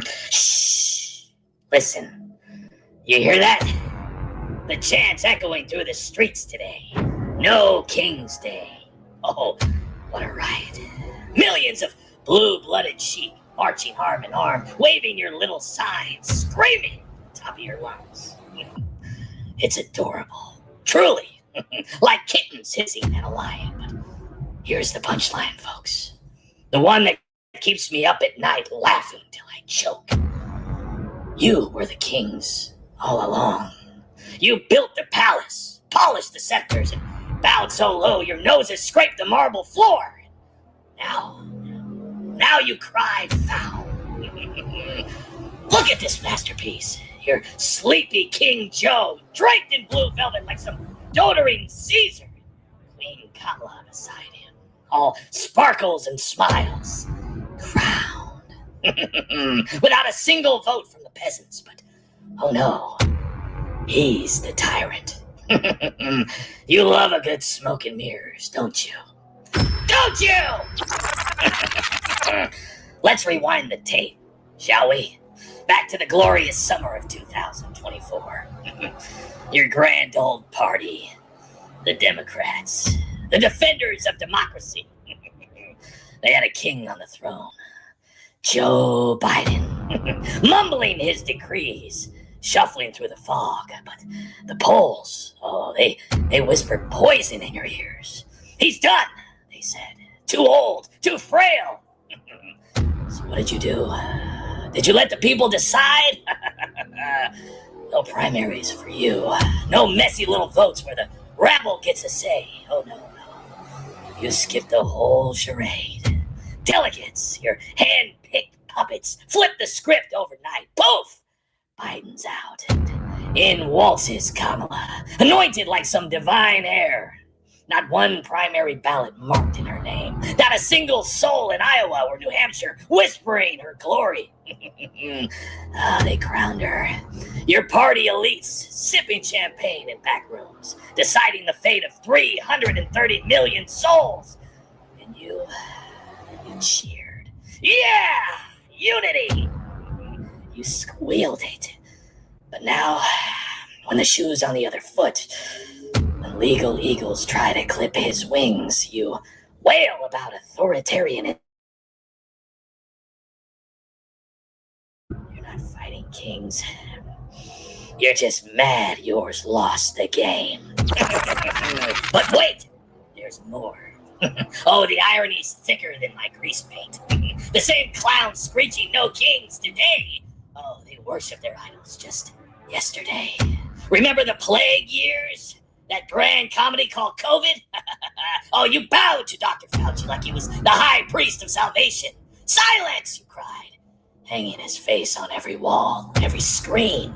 Shh! Listen, you hear that? The chants echoing through the streets today. No King's Day. Oh, what a riot. Millions of blue-blooded sheep marching arm in arm, waving your little signs, screaming at the top of your lungs. It's adorable. Truly. Like kittens hissing at a lion. But here's the punchline, folks. The one that keeps me up at night laughing till I choke. You were the kings all along. You built the palace, polished the scepters, and bowed so low your noses scraped the marble floor. Now you cry foul. Look at this masterpiece. Your sleepy King Joe, draped in blue velvet like some doddering Caesar. Queen Kamala beside him, all sparkles and smiles. Crowned. Without a single vote from the peasants, but oh no, he's the tyrant. You love a good smoke and mirrors, don't you? Don't you? Let's rewind the tape, shall we? Back to the glorious summer of 2024. Your grand old party, the Democrats, the defenders of democracy. They had a king on the throne, Joe Biden, mumbling his decrees, shuffling through the fog. But the polls, they whispered poison in your ears. He's done, they said. Too old, too frail. So what did you do? Did you let the people decide? No primaries for you. No messy little votes where the rabble gets a say. Oh, no. You skipped the whole charade. Delegates, your hand-picked puppets, flipped the script overnight. Poof! Biden's out. And in waltzes Kamala, anointed like some divine heir. Not one primary ballot marked in her name. Not a single soul in Iowa or New Hampshire whispering her glory. They crowned her. Your party elites sipping champagne in back rooms, deciding the fate of 330 million souls. And you cheered. Yeah! Unity! You squealed it. But now, when the shoe's on the other foot, when legal eagles try to clip his wings, you wail about authoritarianism. You're not fighting kings. You're just mad yours lost the game. But wait, there's more. Oh, the irony's thicker than my grease paint. The same clowns screeching no kings today. Oh, they worship their idols just yesterday. Remember the plague years? That grand comedy called COVID? Oh, you bowed to Dr. Fauci like he was the high priest of salvation. Silence, you cried, hanging his face on every wall, every screen.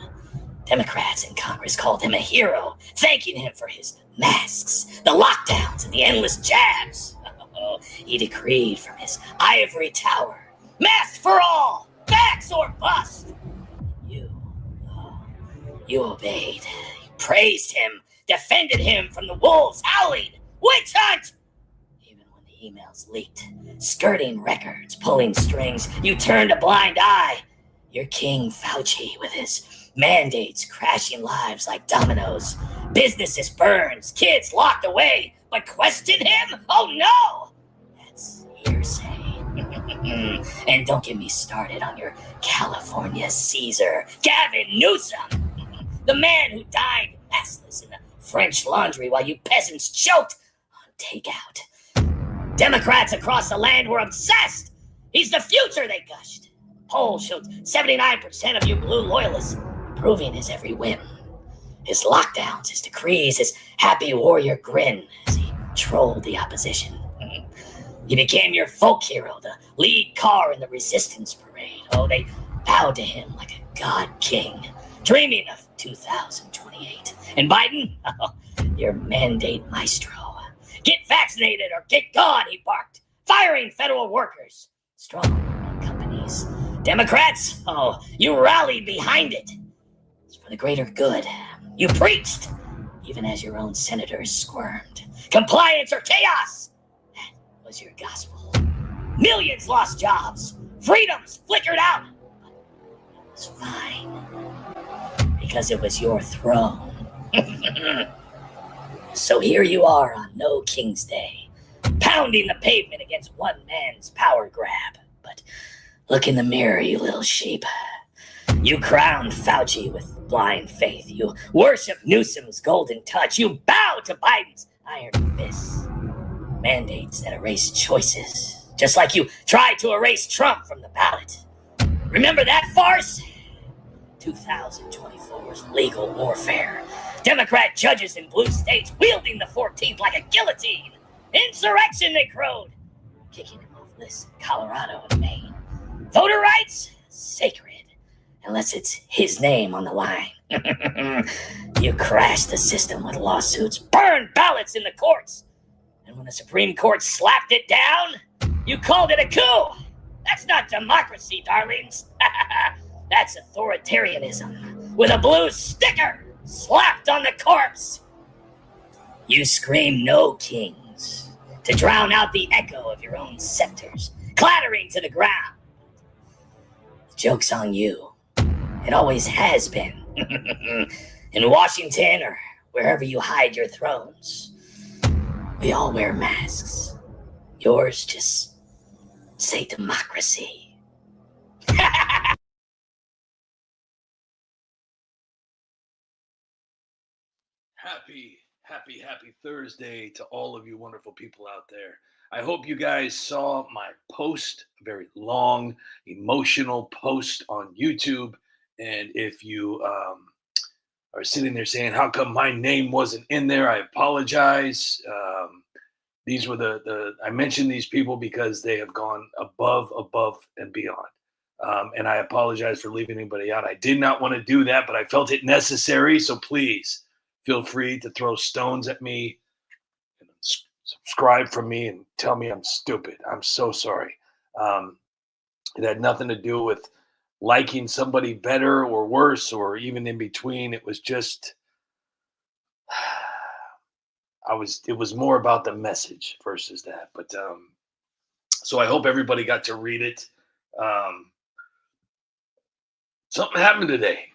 Democrats in Congress called him a hero, thanking him for his masks, the lockdowns, and the endless jabs. Oh, he decreed from his ivory tower, masks for all, vax or bust. You obeyed, you praised him, defended him from the wolves howling, witch hunt! Even when the emails leaked, skirting records, pulling strings, you turned a blind eye. Your King Fauci with his mandates crashing lives like dominoes, businesses burned, kids locked away, but question him? Oh no! That's hearsay. And don't get me started on your California Caesar, Gavin Newsom, the man who died maskless in the French Laundry while you peasants choked on takeout. Democrats across the land were obsessed. He's the future, they gushed. Polls showed 79% of you blue loyalists approving his every whim. His lockdowns, his decrees, his happy warrior grin as he trolled the opposition. He became your folk hero, the lead car in the resistance parade. Oh, they bowed to him like a god king, dreaming of 2028. And Biden, your mandate maestro. Get vaccinated or get gone, he barked, firing federal workers, strong companies. Democrats, you rallied behind it. It's for the greater good. You preached, even as your own senators squirmed. Compliance or chaos, that was your gospel. Millions lost jobs. Freedoms flickered out. It was fine, because it was your throne. So here you are on No King's Day, pounding the pavement against one man's power grab. But look in the mirror, you little sheep. You crowned Fauci with blind faith. You worship Newsom's golden touch. You bow to Biden's iron fists. Mandates that erase choices, just like you tried to erase Trump from the ballot. Remember that farce? 2024's legal warfare. Democrat judges in blue states wielding the 14th like a guillotine. Insurrection, they crowed. Kicking him off lists in Colorado and Maine. Voter rights? Sacred. Unless it's his name on the line. You crashed the system with lawsuits, burned ballots in the courts. And when the Supreme Court slapped it down, you called it a coup. That's not democracy, darlings. That's authoritarianism with a blue sticker slapped on the corpse. You scream no kings to drown out the echo of your own scepters clattering to the ground. The joke's on you. It always has been. In Washington or wherever you hide your thrones, we all wear masks. Yours just say democracy. Happy Thursday to all of you wonderful people out there. I hope you guys saw my post, a very long, emotional post on YouTube. And if you are sitting there saying, how come my name wasn't in there? I apologize. These were I mentioned these people because they have gone above and beyond. And I apologize for leaving anybody out. I did not want to do that, but I felt it necessary. So please feel free to throw stones at me and subscribe for me and tell me I'm stupid. I'm so sorry. It had nothing to do with liking somebody better or worse or even in between. It was just, it was more about the message versus that. But so I hope everybody got to read it. Something happened today.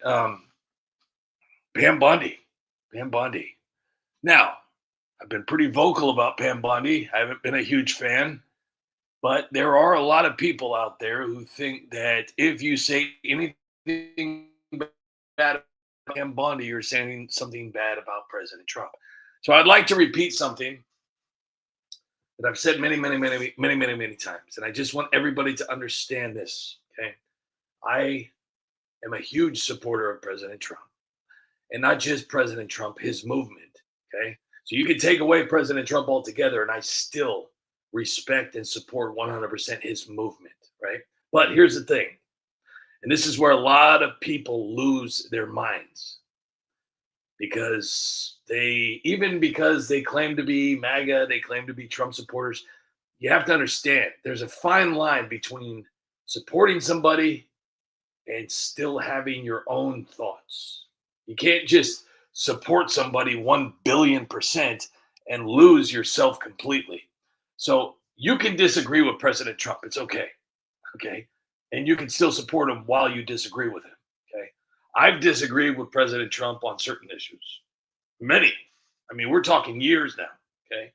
Pam Bondi. Now, I've been pretty vocal about Pam Bondi. I haven't been a huge fan, but there are a lot of people out there who think that if you say anything bad about Pam Bondi, you're saying something bad about President Trump. So I'd like to repeat something that I've said many times, and I just want everybody to understand this. Okay, I am a huge supporter of President Trump. And not just President Trump, his movement, okay? So you can take away President Trump altogether, and I still respect and support 100% his movement, right? But here's the thing, and this is where a lot of people lose their minds, because they claim to be MAGA, they claim to be Trump supporters. You have to understand, there's a fine line between supporting somebody and still having your own thoughts. You can't just support somebody 1 billion% and lose yourself completely. So you can disagree with President Trump. It's okay. Okay. And you can still support him while you disagree with him. Okay. I've disagreed with President Trump on certain issues. Many. I mean, we're talking years now. Okay.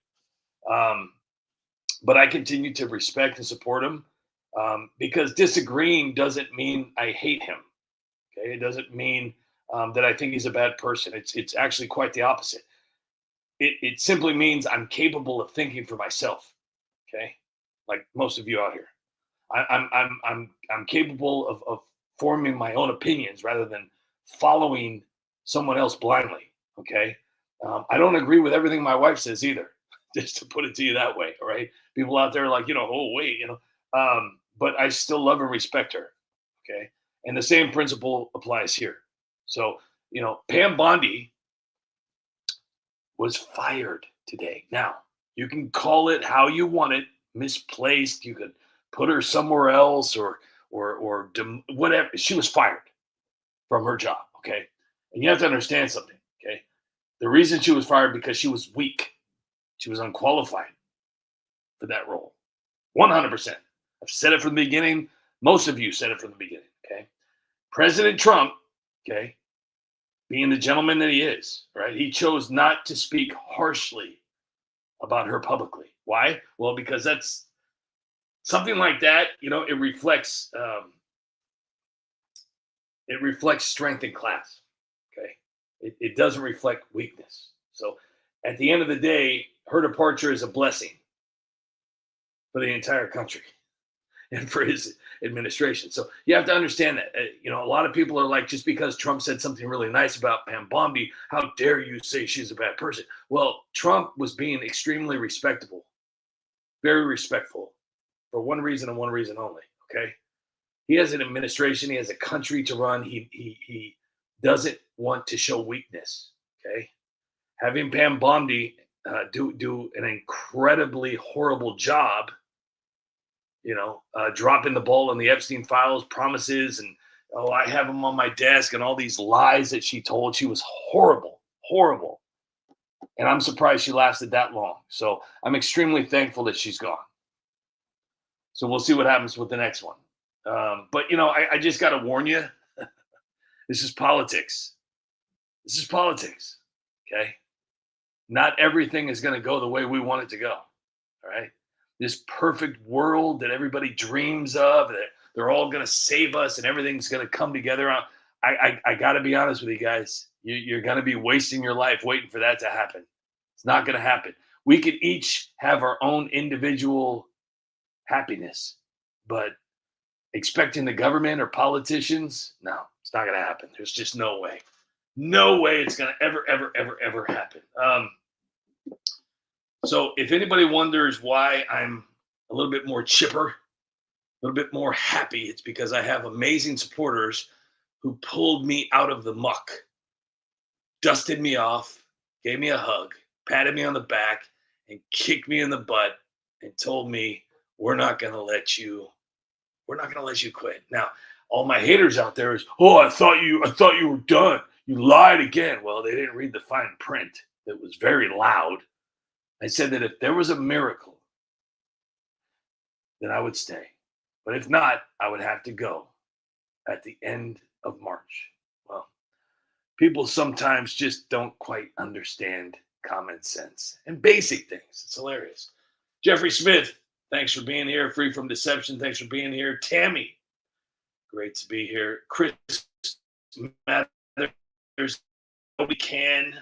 But I continue to respect and support him because disagreeing doesn't mean I hate him. Okay. It doesn't mean that I think he's a bad person. It's actually quite the opposite. It simply means I'm capable of thinking for myself. Okay, like most of you out here, I'm capable of forming my own opinions rather than following someone else blindly. Okay, I don't agree with everything my wife says either. Just to put it to you that way. All right, people out there are like, oh wait, but I still love and respect her. Okay, and the same principle applies here. So, Pam Bondi was fired today. Now, you can call it how you want it, misplaced. You could put her somewhere else or whatever. She was fired from her job, okay? And you have to understand something, okay? The reason she was fired because she was weak. She was unqualified for that role. 100%. I've said it from the beginning. Most of you said it from the beginning. Okay. President Trump, okay, being the gentleman that he is, right? He chose not to speak harshly about her publicly. Why? Well, because that's something like that. It reflects strength in class. Okay, it doesn't reflect weakness. So, at the end of the day, her departure is a blessing for the entire country and for his administration. So you have to understand that. A lot of people are like, just because Trump said something really nice about Pam Bondi, how dare you say she's a bad person? Well, Trump was being extremely respectable, very respectful, for one reason and one reason only. Okay, he has an administration, he has a country to run. He doesn't want to show weakness. Okay, having Pam Bondi do an incredibly horrible job, dropping the ball on the Epstein files, promises, and I have them on my desk, and all these lies that she told. She was horrible, horrible. And I'm surprised she lasted that long. So I'm extremely thankful that she's gone. So we'll see what happens with the next one. But I just got to warn you, this is politics. This is politics. Okay. Not everything is going to go the way we want it to go. All right. This perfect world that everybody dreams of, that they're all going to save us and everything's going to come together. I got to be honest with you guys. You're going to be wasting your life waiting for that to happen. It's not going to happen. We could each have our own individual happiness, but expecting the government or politicians, no, it's not going to happen. There's just no way. No way it's going to ever happen. So if anybody wonders why I'm a little bit more chipper, a little bit more happy, it's because I have amazing supporters who pulled me out of the muck, dusted me off, gave me a hug, patted me on the back, and kicked me in the butt and told me, we're not going to let you quit. Now, all my haters out there is, I thought you were done. You lied again. Well, they didn't read the fine print. That was very loud. I said that if there was a miracle, then I would stay. But if not, I would have to go at the end of March. Well, people sometimes just don't quite understand common sense and basic things. It's hilarious. Jeffrey Smith, thanks for being here. Free from Deception, thanks for being here. Tammy, great to be here. Chris Mathers, we can.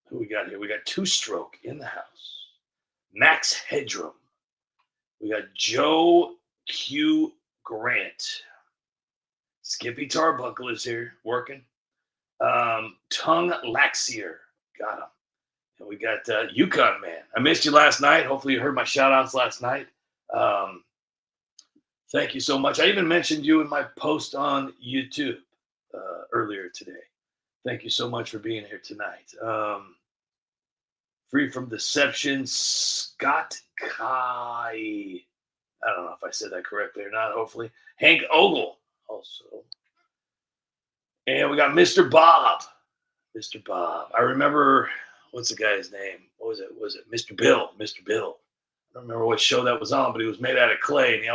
Who we got here? We got Two Stroke in the house. Max Headroom. We got Joe Q Grant. Skippy Tarbuckle is here working. Tongue Laxier. Got him. And we got Yukon Man. I missed you last night. Hopefully you heard my shout outs last night. Thank you so much. I even mentioned you in my post on YouTube earlier today. Thank you so much for being here tonight. Free from Deception, Scott Kai. I don't know if I said that correctly or not, hopefully. Hank Ogle also. And we got Mr. Bob. Mr. Bob. I remember, what's the guy's name? What was it? Was it Mr. Bill? Mr. Bill. I don't remember what show that was on, but he was made out of clay, and he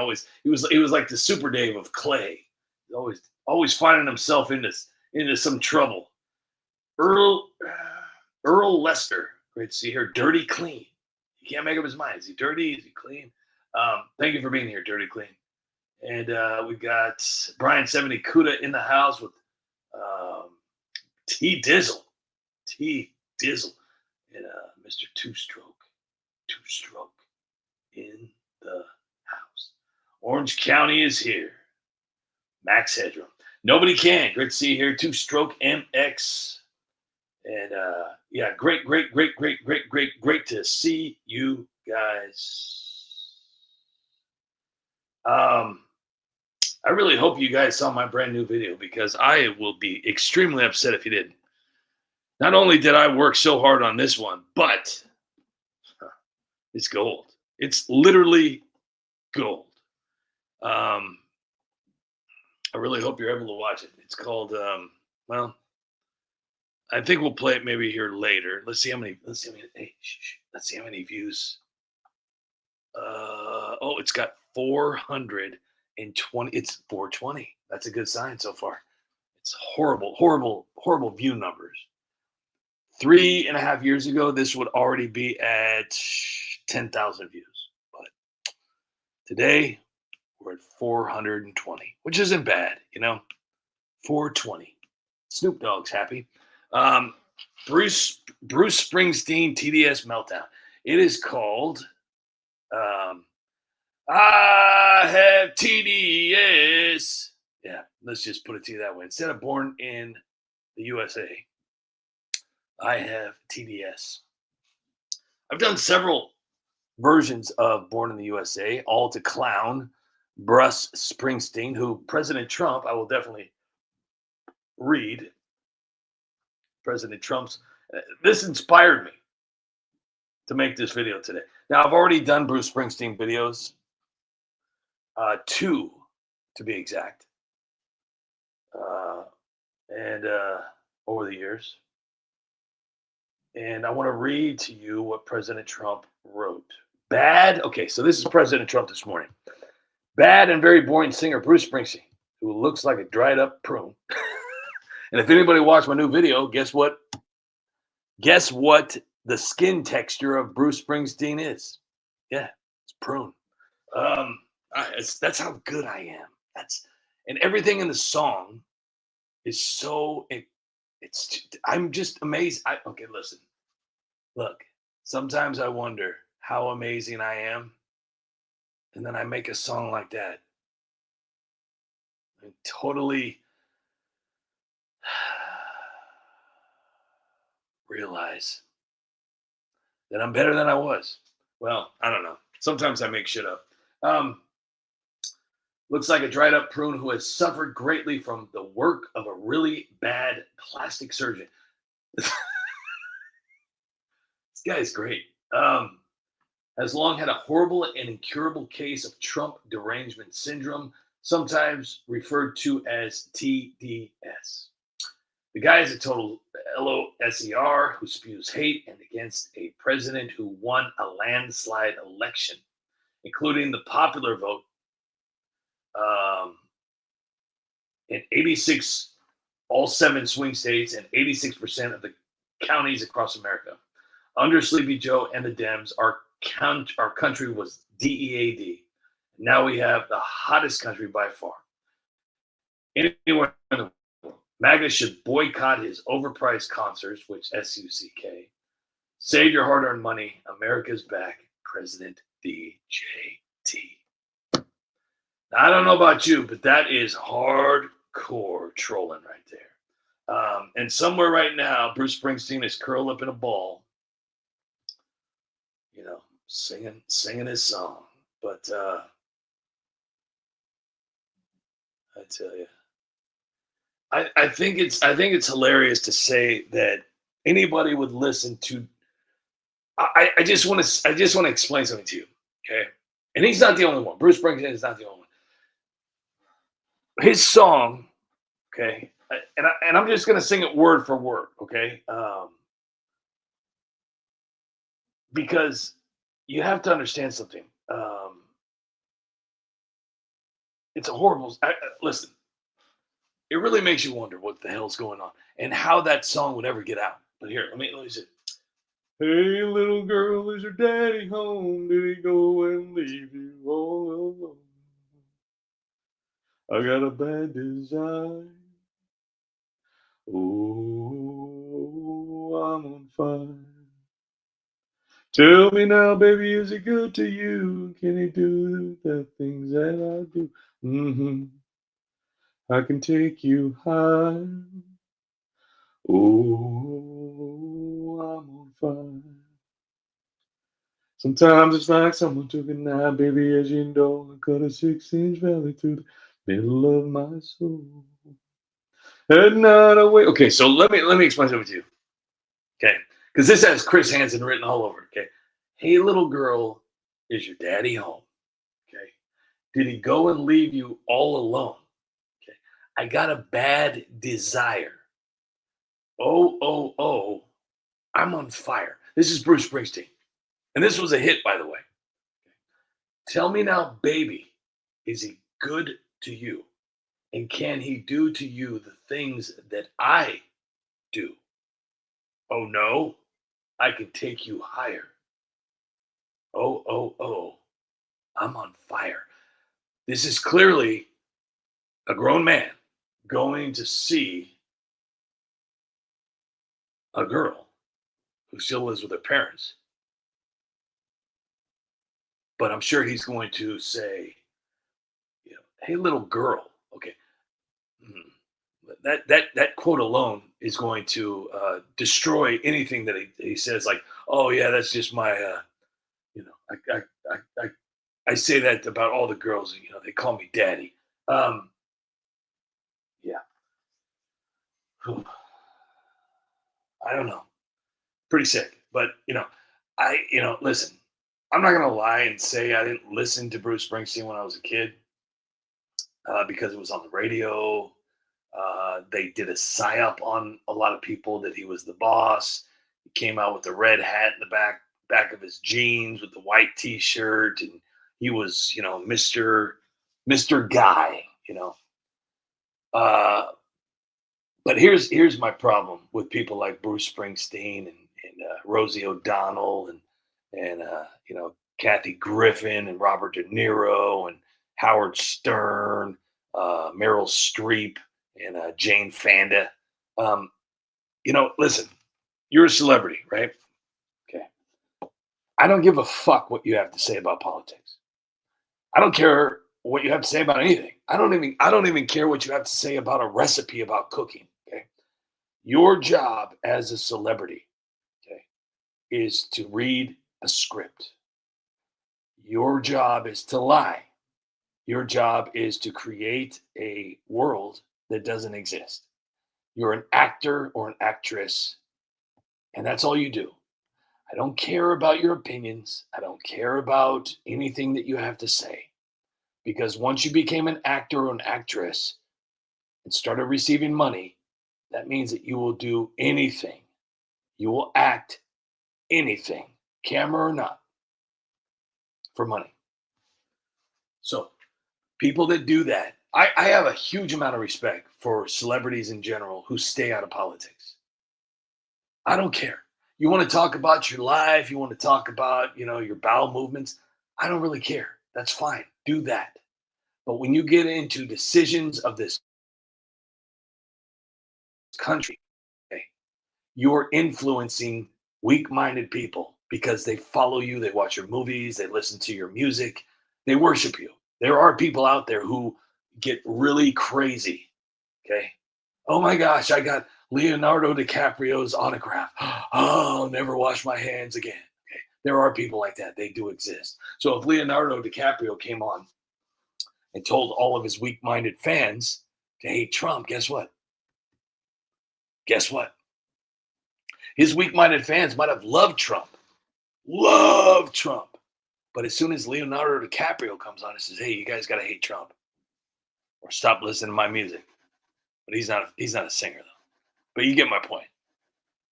was like the Super Dave of clay. He's always finding himself into some trouble. Earl Lester. Great to see her. Dirty Clean. He can't make up his mind. Is he dirty? Is he clean? Thank you for being here, Dirty Clean. And we got Brian 70 Kuda in the house with T Dizzle. T Dizzle. And Mr. Two Stroke in the house. Orange County is here. Max Headroom. Nobody can. Great to see you here. Two Stroke MX. And yeah, great to see you guys. I really hope you guys saw my brand new video, because I will be extremely upset if you didn't. Not only did I work so hard on this one, but it's gold. It's literally gold. I really hope you're able to watch it. It's called, I think we'll play it maybe here later. Let's see how many views. Oh, it's got 420. It's 420. That's a good sign so far. It's horrible, horrible, horrible view numbers. 3.5 years ago, this would already be at 10,000 views. But today, we're at 420, which isn't bad, 420. Snoop Dogg's happy. Um, Bruce Springsteen TDS Meltdown. It is called I have TDS. Yeah, let's just put it to you that way. Instead of born in the USA, I have TDS. I've done several versions of Born in the USA, all to clown Bruce Springsteen, who President Trump, I will definitely read President Trump's. This inspired me to make this video today. Now, I've already done Bruce Springsteen videos, two to be exact, and over the years. And I want to read to you what President Trump wrote. Bad. Okay, so this is President Trump this morning. Bad and very boring singer Bruce Springsteen, who looks like a dried up prune. And if anybody watched my new video, guess what? Guess what the skin texture of Bruce Springsteen is? Yeah, it's prune. That's how good I am. And everything in the song is so. I'm just amazed. Okay, listen. Look, sometimes I wonder how amazing I am, and then I make a song like that. I totally realize that I'm better than I was. Well, I don't know. Sometimes I make shit up. Looks like a dried up prune who has suffered greatly from the work of a really bad plastic surgeon. This guy is great. Has long had a horrible and incurable case of Trump derangement syndrome, sometimes referred to as TDS. The guy is a total LOSER who spews hate and against a president who won a landslide election, including the popular vote in 86, all 7 swing states, and 86% of the counties across America. Under Sleepy Joe and the Dems, our country was DEAD. Now we have the hottest country by far. Anywhere in the world, MAGA should boycott his overpriced concerts, which SUCK. Save your hard-earned money. America's back. President DJT. I don't know about you, but that is hardcore trolling right there. And somewhere right now, Bruce Springsteen is curled up in a ball, singing his song. But I tell you, I think it's hilarious to say that anybody would listen to. I just want to explain something to you, okay? And he's not the only one. Bruce Springsteen is not the only one. His song, okay, and I'm just gonna sing it word for word, okay, because you have to understand something. It's a horrible. Listen, it really makes you wonder what the hell's going on and how that song would ever get out. But here, let me see. Hey, little girl, is your daddy home? Did he go and leave you all alone? I got a bad desire. Oh, I'm on fire. Tell me now, baby, is he good to you? Can he do the things that I do? I can take you high. Oh, I'm on fire. Sometimes it's like someone took a knife, baby, as you know, and cut a 6-inch valley through the middle of my soul. And not away. Okay, so let me explain something to you. Okay, because this has Chris Hansen written all over it. Okay, hey, little girl, is your daddy home? Okay, did he go and leave you all alone? Okay, I got a bad desire. Oh, I'm on fire. This is Bruce Springsteen. And this was a hit, by the way. Tell me now, baby, is he good to you? And can he do to you the things that I do? Oh, no, I can take you higher. Oh, oh, oh, I'm on fire. This is clearly a grown man going to see a girl who still lives with her parents. But I'm sure he's going to say, hey, little girl. Okay. Hmm. That quote alone is going to destroy anything that he says. Like, oh yeah, that's just my, you know, I say that about all the girls. They call me daddy. Um, yeah, I don't know, pretty sick. But listen, I'm not gonna lie and say I didn't listen to Bruce Springsteen when I was a kid because it was on the radio. They did a psyop on a lot of people that he was the boss. He came out with the red hat in the back of his jeans with the white T-shirt, and he was, Mister Guy. Uh, but here's my problem with people like Bruce Springsteen and Rosie O'Donnell and Kathy Griffin and Robert De Niro and Howard Stern, Meryl Streep and Jane Fonda. Um, listen, you're a celebrity, right? Okay. I don't give a fuck what you have to say about politics. I don't care what you have to say about anything. I don't even care what you have to say about a recipe about cooking. Okay. Your job as a celebrity, okay, is to read a script. Your job is to lie. Your job is to create a world that doesn't exist. You're an actor or an actress, and that's all you do. I don't care about your opinions. I don't care about anything that you have to say. Because once you became an actor or an actress and started receiving money, that means that you will do anything. You will act anything, camera or not, for money. So, people that do that, I have a huge amount of respect for celebrities in general who stay out of politics. I don't care. You want to talk about your life, you want to talk about, your bowel movements. I don't really care. That's fine. Do that. But when you get into decisions of this country, okay, you're influencing weak-minded people because they follow you, they watch your movies, they listen to your music, they worship you. There are people out there who get really crazy. Okay. Oh my gosh, I got Leonardo DiCaprio's autograph. Oh, I'll never wash my hands again. Okay. There are people like that. They do exist. So if Leonardo DiCaprio came on and told all of his weak minded fans to hate Trump, guess what? Guess what? His weak minded fans might have loved Trump. Love Trump. But as soon as Leonardo DiCaprio comes on and says, hey, you guys got to hate Trump or stop listening to my music. But he's not a singer, though. But you get my point.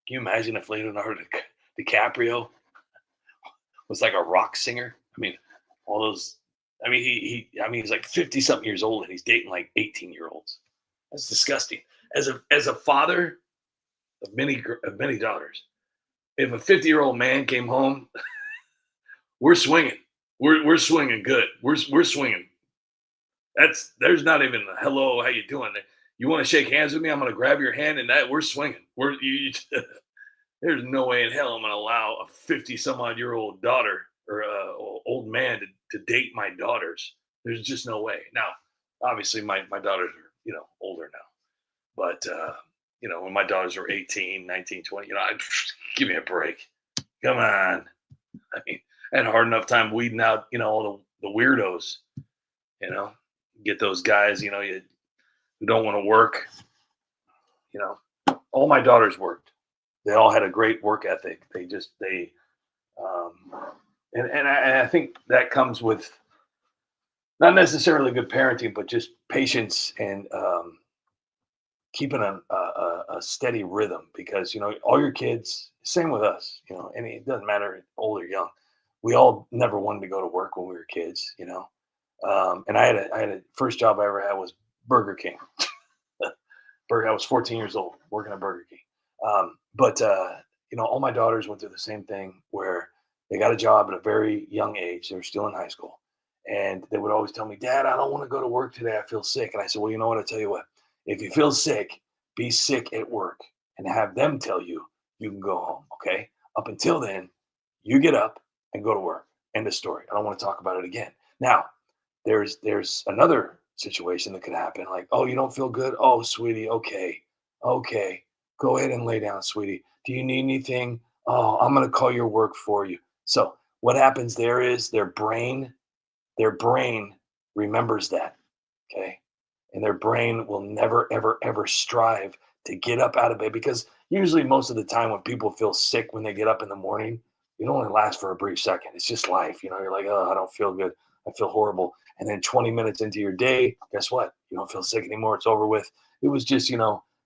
Can you imagine if Leonardo DiCaprio was like a rock singer? I mean, all those. I mean, he's like 50 something years old and he's dating like 18-year-olds. That's disgusting. As a father of many daughters, if a 50-year-old man came home, we're swinging. We're swinging good. We're swinging. There's not even a hello, how you doing? You want to shake hands with me? I'm going to grab your hand and we're swinging. There's no way in hell I'm going to allow a 50 some odd year old daughter or old man to date my daughters. There's just no way. Now, obviously my daughters are, older now, but when my daughters were 18, 19, 20, give me a break. Come on. I mean, I had a hard enough time weeding out, all the weirdos, get those guys, who don't want to work. All my daughters worked. They all had a great work ethic. Um, and I think that comes with not necessarily good parenting, but just patience and keeping a steady rhythm because, all your kids, same with us, and it doesn't matter old or young. we all never wanted to go to work when we were kids, and I had a first job I ever had was Burger King. I was 14 years old working at Burger King. But all my daughters went through the same thing where they got a job at a very young age. They were still in high school. And they would always tell me, Dad, I don't want to go to work today. I feel sick. And I said, well, you know what? I tell you what, if you feel sick, be sick at work and have them tell you you can go home. Okay. Up until then, you get up and go to work. End of story. I don't want to talk about it again. Now, there's another situation that could happen. Like, oh, you don't feel good? Oh, sweetie, okay. Go ahead and lay down, sweetie. Do you need anything? Oh, I'm gonna call your work for you. So what happens there is their brain remembers that. Okay. And their brain will never, ever, ever strive to get up out of bed because usually most of the time when people feel sick when they get up in the morning, it only lasts for a brief second. It's just life. You're like, oh, I don't feel good. I feel horrible. And then 20 minutes into your day, guess what? You don't feel sick anymore. It's over with. It was just,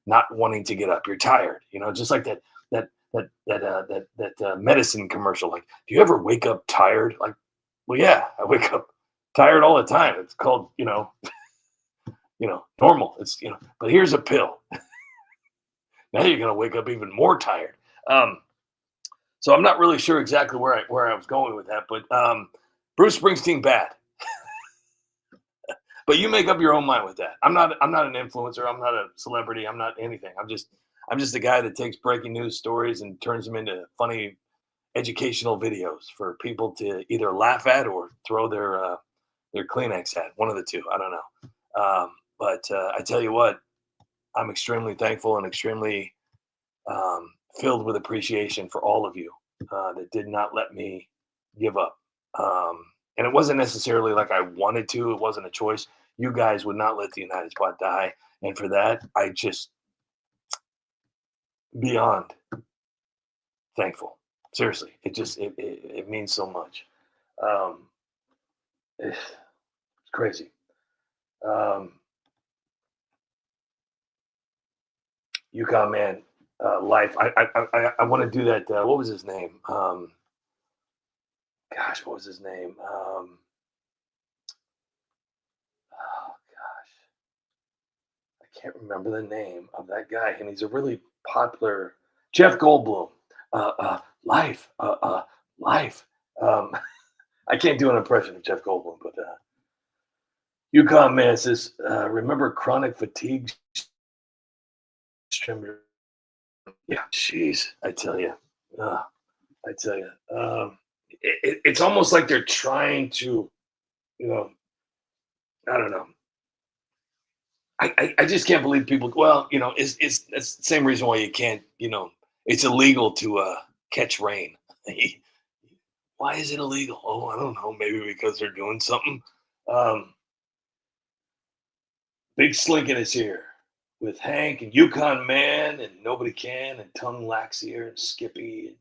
not wanting to get up. You're tired, just like that medicine commercial. Like, do you ever wake up tired? Like, well, yeah, I wake up tired all the time. It's called, normal. But here's a pill. Now you're going to wake up even more tired. So I'm not really sure exactly where I was going with that, but Bruce Springsteen bad. But you make up your own mind with that. I'm not an influencer. I'm not a celebrity. I'm not anything. I'm just a guy that takes breaking news stories and turns them into funny educational videos for people to either laugh at or throw their Kleenex at. One of the two. I don't know. But I tell you what, I'm extremely thankful and extremely filled with appreciation for all of you that did not let me give up. And it wasn't necessarily like I wanted to. It wasn't a choice. You guys would not let the United Spot die. And for that, I just beyond thankful. Seriously, it means so much. Um, it's crazy. Um, Yukon man, life. I want to do that. What was his name? Gosh, what was his name? Oh gosh, I can't remember the name of that guy, and he's a really popular Jeff Goldblum. Life, life. Um, I can't do an impression of Jeff Goldblum, but Yukon man says, remember chronic fatigue syndrome? Yeah, jeez, I tell you. I tell you, it's almost like they're trying to, you know, I don't know. I just can't believe people. Well, it's that's the same reason why you can't. It's illegal to catch rain. Why is it illegal? Oh, I don't know. Maybe because they're doing something. Um, Big Slinkin is here with Hank and Yukon Man and Nobody Can and Tongue Laxier and Skippy and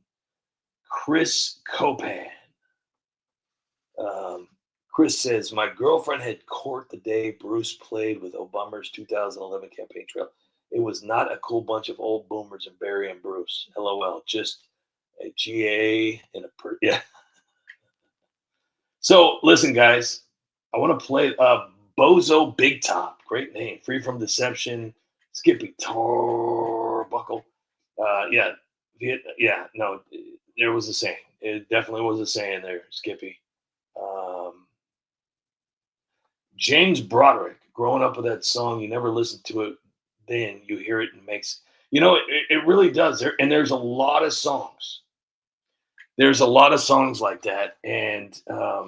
Chris Copan. Um, Chris says, my girlfriend had court the day Bruce played with Obama's 2011 campaign trail. It was not a cool bunch of old boomers and Barry and Bruce. LOL. Just a GA and yeah. So listen, guys, I want to play Bozo Big Top. Great name. Free from Deception. Skippy Torbuckle. Yeah. Yeah. No, there was a saying. It definitely was a saying there, Skippy. James Broderick, growing up with that song, you never listen to it, then you hear it and makes, it really does. There's a lot of songs. There's a lot of songs like that. And I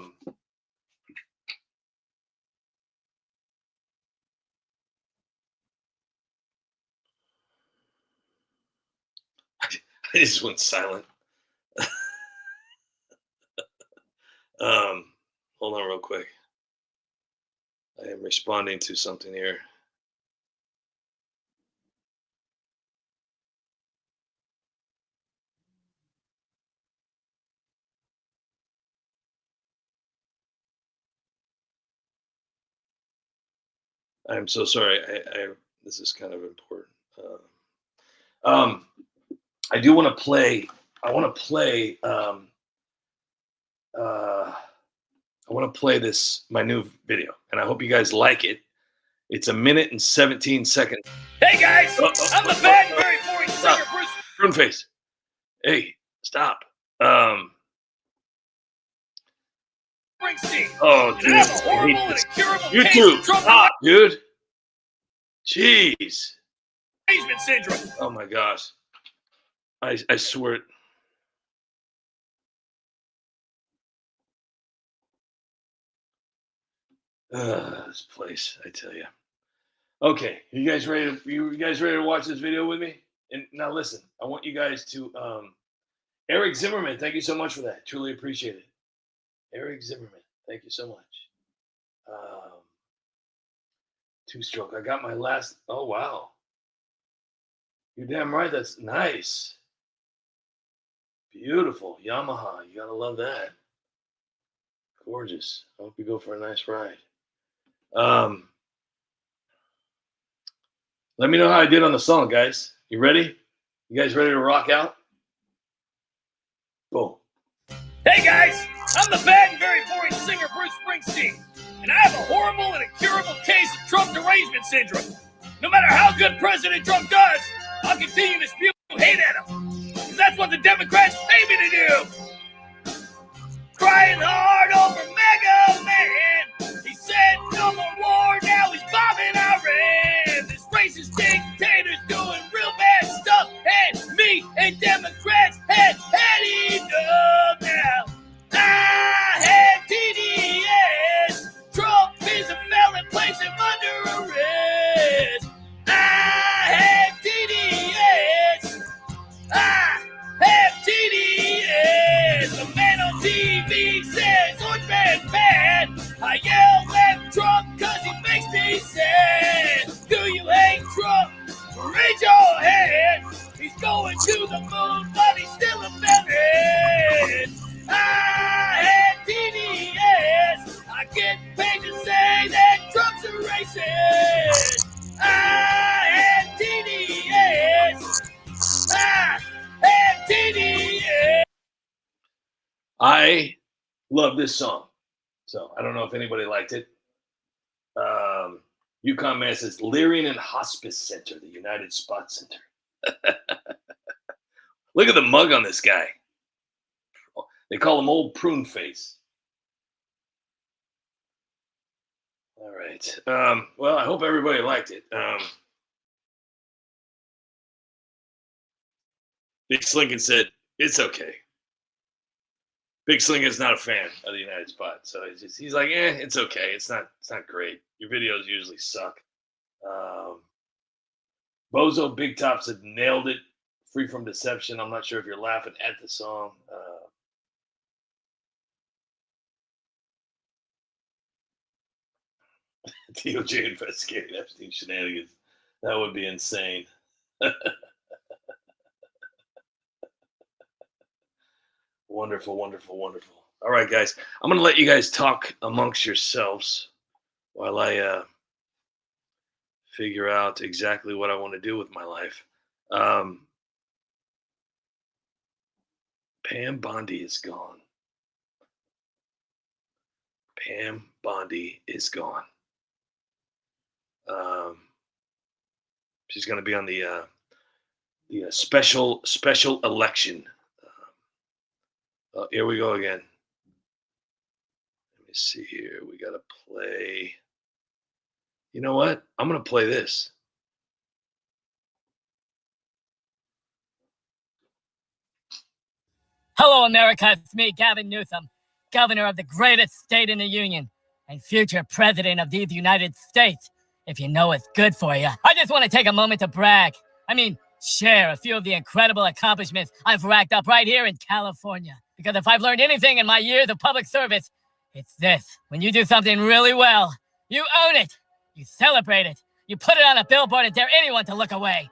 just went silent. Hold on real quick. I am responding to something here. I'm so sorry. This is kind of important. I do want to play. I want to play I want to play my new video, and I hope you guys like it. It's 1 minute and 17 seconds. Hey guys, I'm the bad and very boring singer Bruce Prunface. Hey, stop. Springsteen. Oh, And dude. I have a horrible and incurable You case too. of Trump Stop, dude. Jeez. derangement syndrome. Oh my gosh. I swear. This place, I tell you. Okay, you guys ready to watch this video with me? And now listen, I want you guys to Eric Zimmerman, thank you so much for that. Truly appreciate it. Eric Zimmerman, thank you so much. Two-stroke. I got my last. Oh wow. You're damn right. That's nice. Beautiful. Yamaha. You gotta love that. Gorgeous. I hope you go for a nice ride. Let me know how I did on the song, guys. You ready? You guys ready to rock out? Boom. Hey guys, I'm the bad and very boring singer Bruce Springsteen. And I have a horrible and incurable case of Trump derangement syndrome. No matter how good President Trump does, I'll continue to spew hate at him. Because that's what the Democrats pay me to do. Crying hard over Mega Man. He said no more war, now he's bombing Iran. This racist dictator's doing real bad stuff. And me and Democrats had enough now. I have TDS. Trump is a felon, place him under arrest. I have TDS. I have TDS. The man on TV says orange man's bad. I yell at Trump cause he makes me sad. Do you hate Trump? Raise your hand. He's going to the moon, but he's still a felon. I have TDS. I get paid to say that Trump's a racist. I have TDS. I have TDS. I love this song. So I don't know if anybody liked it. Yukon Man says Lyrian and Hospice Center, the United Spot Center. Look at the mug on this guy. They call him Old Prune Face. All right. Well, I hope everybody liked it. Big Slinkin said, it's okay. Big Slinkin's not a fan of the United Spot. So he's like, it's okay. It's not great. Your videos usually suck. Bozo Big Top said, nailed it. Free from deception. I'm not sure if you're laughing at the song. DOJ investigating Epstein shenanigans. That would be insane. Wonderful, wonderful, wonderful. All right, guys. I'm going to let you guys talk amongst yourselves while I figure out exactly what I want to do with my life. Pam Bondi is gone. Pam Bondi is gone. She's going to be on the special election. Here we go again. Let me see here. We got to play. You know what? I'm going to play this. Hello, America. It's me, Gavin Newsom, governor of the greatest state in the Union and future president of these United States, if you know what's good for you. I just want to take a moment to brag. Share a few of the incredible accomplishments I've racked up right here in California. Because if I've learned anything in my years of public service, it's this. When you do something really well, you own it. You celebrate it. You put it on a billboard and dare anyone to look away.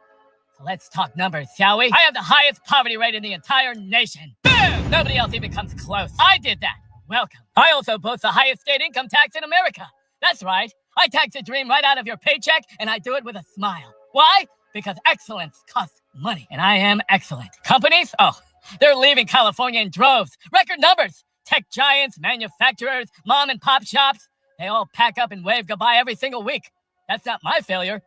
So let's talk numbers, shall we? I have the highest poverty rate in the entire nation. Boom! Nobody else even comes close. I did that. Welcome. I also boast the highest state income tax in America. That's right. I tax a dream right out of your paycheck, and I do it with a smile. Why? Because excellence costs money, and I am excellent. Companies? Oh, they're leaving California in droves. Record numbers. Tech giants, manufacturers, mom and pop shops, they all pack up and wave goodbye every single week. That's not my failure.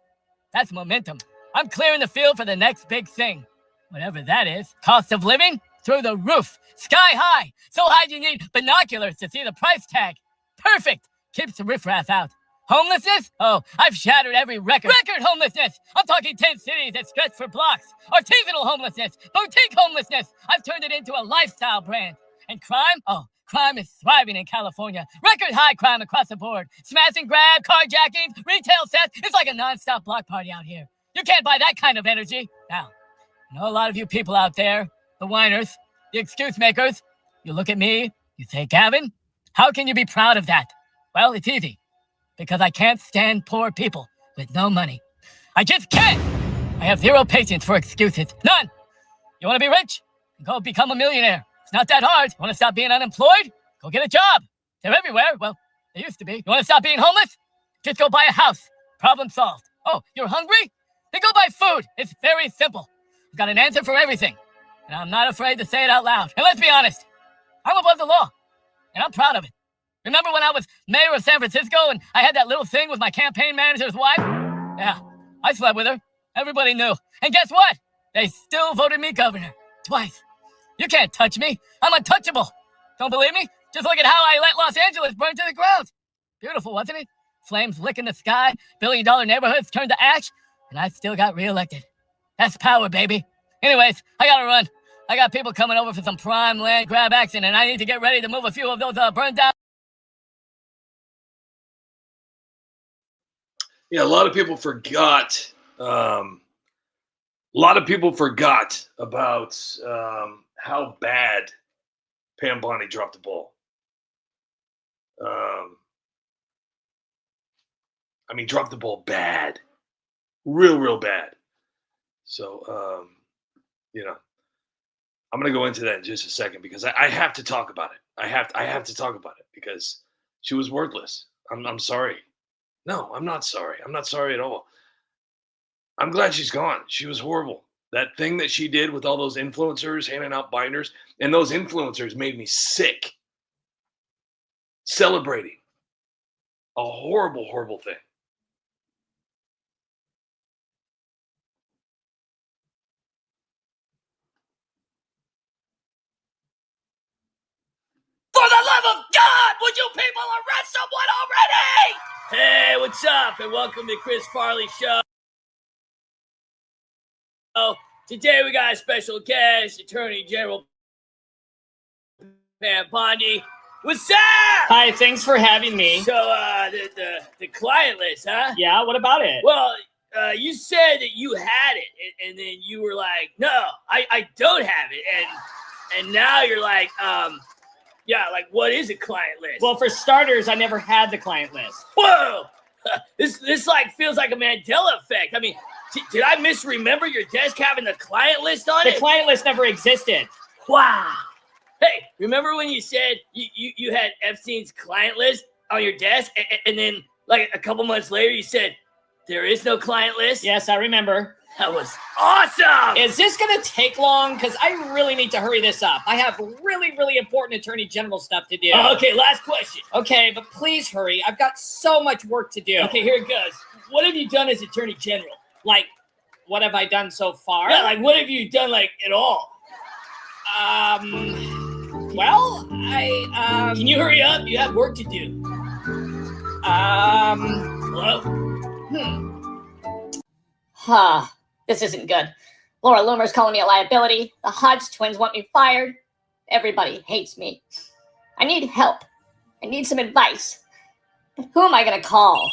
That's momentum. I'm clearing the field for the next big thing. Whatever that is. Cost of living? Through the roof. Sky high. So high you need binoculars to see the price tag. Perfect. Keeps the riffraff out. Homelessness? Oh, I've shattered every record. Record homelessness! I'm talking 10 cities that stretch for blocks. Artisanal homelessness. Boutique homelessness. I've turned it into a lifestyle brand. And crime? Oh, crime is thriving in California. Record high crime across the board. Smash and grab, carjackings, retail theft. It's like a non-stop block party out here. You can't buy that kind of energy. Now, I know a lot of you people out there, the whiners, the excuse makers, you look at me, you say, Gavin, how can you be proud of that? Well, it's easy. Because I can't stand poor people with no money. I just can't! I have zero patience for excuses. None! You want to be rich? Go become a millionaire. It's not that hard. You want to stop being unemployed? Go get a job. They're everywhere. Well, they used to be. You want to stop being homeless? Just go buy a house. Problem solved. Oh, you're hungry? Then go buy food. It's very simple. I've got an answer for everything. And I'm not afraid to say it out loud. And let's be honest, I'm above the law. And I'm proud of it. Remember when I was mayor of San Francisco and I had that little thing with my campaign manager's wife? Yeah, I slept with her. Everybody knew. And guess what? They still voted me governor. Twice. You can't touch me. I'm untouchable. Don't believe me? Just look at how I let Los Angeles burn to the ground. Beautiful, wasn't it? Flames licking the sky, billion-dollar neighborhoods turned to ash, and I still got reelected. That's power, baby. Anyways, I gotta run. I got people coming over for some prime land grab action, and I need to get ready to move a few of those burned down. Yeah, a lot of people forgot. About how bad Pam Bondi dropped the ball. Dropped the ball bad, real bad. So, I'm gonna go into that in just a second because I have to talk about it. I have to talk about it because she was worthless. I'm sorry. No, I'm not sorry. I'm not sorry at all. I'm glad she's gone. She was horrible. That thing that she did with all those influencers handing out binders, and those influencers made me sick. Celebrating a horrible thing. For the love of God, would you people arrest someone already? Hey, what's up? And welcome to Chris Farley Show. Today we got a special guest, Attorney General Pam Bondi. What's up? Hi, thanks for having me. So, the client list, huh? Yeah, what about it? Well, you said that you had it, and then you were like, no, I don't have it. And now you're like, yeah, like, what is a client list? Well, for starters, I never had the client list. Whoa! This like feels like a Mandela effect. I mean, did I misremember your desk having the client list on it? The client list never existed. Wow. Hey, remember when you said you had Epstein's client list on your desk, and then like a couple months later you said there is no client list? Yes, I remember. That was awesome! Is this going to take long? Because I really need to hurry this up. I have really important Attorney General stuff to do. Okay, last question. Okay, but please hurry. I've got so much work to do. Okay, here it goes. What have you done as Attorney General? Like, what have I done so far? Yeah, like, what have you done, like, at all? Well, Can you hurry up? You have work to do. Hello? Huh. This isn't good. Laura Loomer's calling me a liability. The Hodge twins want me fired. Everybody hates me. I need help. I need some advice. But who am I going to call?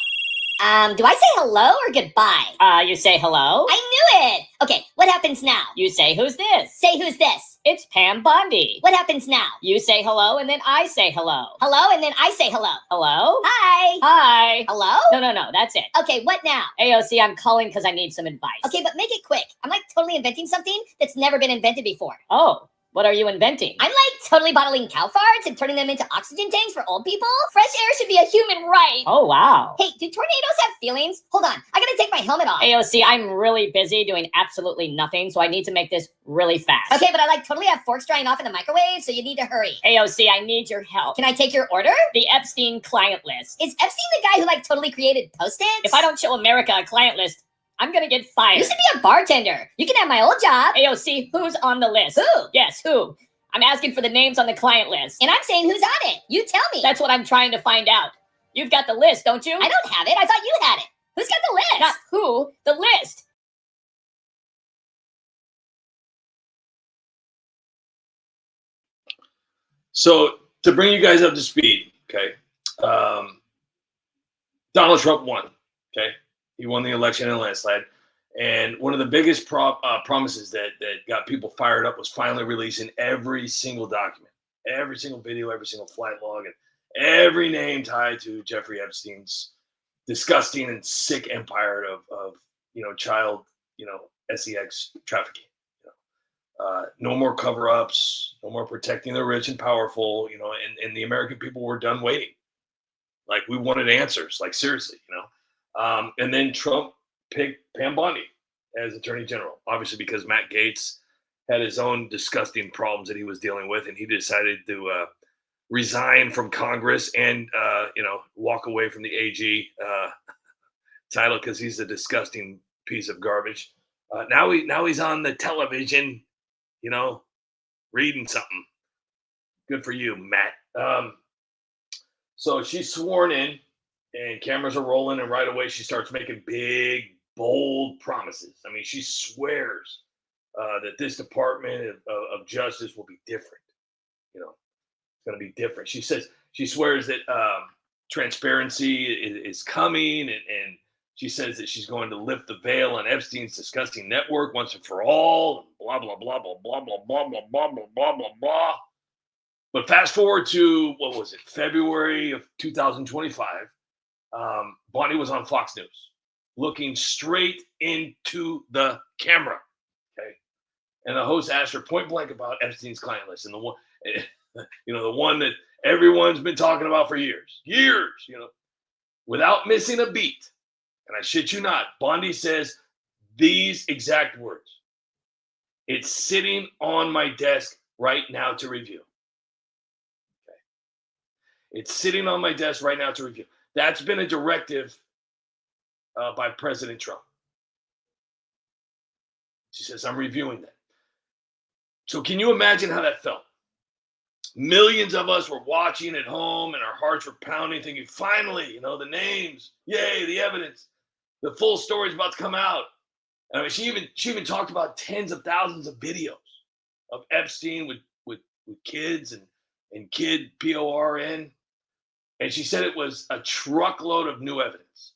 Do I say hello or goodbye? You say hello. I knew it! Okay, what happens now? You say, who's this? Say who's this? It's Pam Bondi. What happens now? You say hello, and then I say hello. Hello, and then I say hello. Hello? Hi! Hi. Hello? No, that's it. Okay, what now? AOC, I'm calling because I need some advice. Okay, but make it quick. I'm like totally inventing something that's never been invented before. Oh, What are you inventing? I'm like totally bottling cow farts and turning them into oxygen tanks for old people. Fresh air should be a human right. Oh, wow. Hey, do tornadoes have feelings? Hold on, I gotta take my helmet off. AOC, I'm really busy doing absolutely nothing, so I need to make this really fast. Okay, but I like totally have forks drying off in the microwave, so you need to hurry. AOC, I need your help. Can I take your order? The Epstein client list. Is Epstein the guy who like totally created Post-its? If I don't show America a client list, I'm gonna get fired. You should be a bartender. You can have my old job. AOC, who's on the list? Who? Yes, who? I'm asking for the names on the client list. And I'm saying who's on it. You tell me. That's what I'm trying to find out. You've got the list, don't you? I don't have it. I thought you had it. Who's got the list? Not who, the list. So to bring you guys up to speed, okay, Donald Trump won. Okay, he won the election in a landslide, and one of the biggest promises that got people fired up was finally releasing every single document, every single video, every single flight log, and every name tied to Jeffrey Epstein's disgusting and sick empire of child sex trafficking. No more cover-ups, no more protecting the rich and powerful, and the American people were done waiting. Like, we wanted answers, like, seriously, and then Trump picked Pam Bondi as Attorney General, obviously because Matt Gaetz had his own disgusting problems that he was dealing with, and he decided to resign from Congress and walk away from the AG title because he's a disgusting piece of garbage. Now he's on the television, reading something. Good for you, Matt. So she's sworn in, and cameras are rolling, and right away she starts making big, bold promises. I mean, she swears that this Department of Justice will be different. It's going to be different. She swears that transparency is coming, and she says that she's going to lift the veil on Epstein's disgusting network once and for all, and blah, blah, blah, blah, blah, blah, blah, blah, blah, blah, blah, blah, blah. But fast forward to, February of 2025, Bonnie was on Fox News, looking straight into the camera, okay? And the host asked her point blank about Epstein's client list, and the one, the one that everyone's been talking about for years, without missing a beat. And I shit you not, Bondi says these exact words: "It's sitting on my desk right now to review." Okay. It's sitting on my desk right now to review. That's been a directive by President Trump. She says, "I'm reviewing that." So can you imagine how that felt? Millions of us were watching at home, and our hearts were pounding, thinking, finally, the names, yay, the evidence. The full story is about to come out. I mean, she even talked about tens of thousands of videos of Epstein with kids and kid PORN. And she said it was a truckload of new evidence.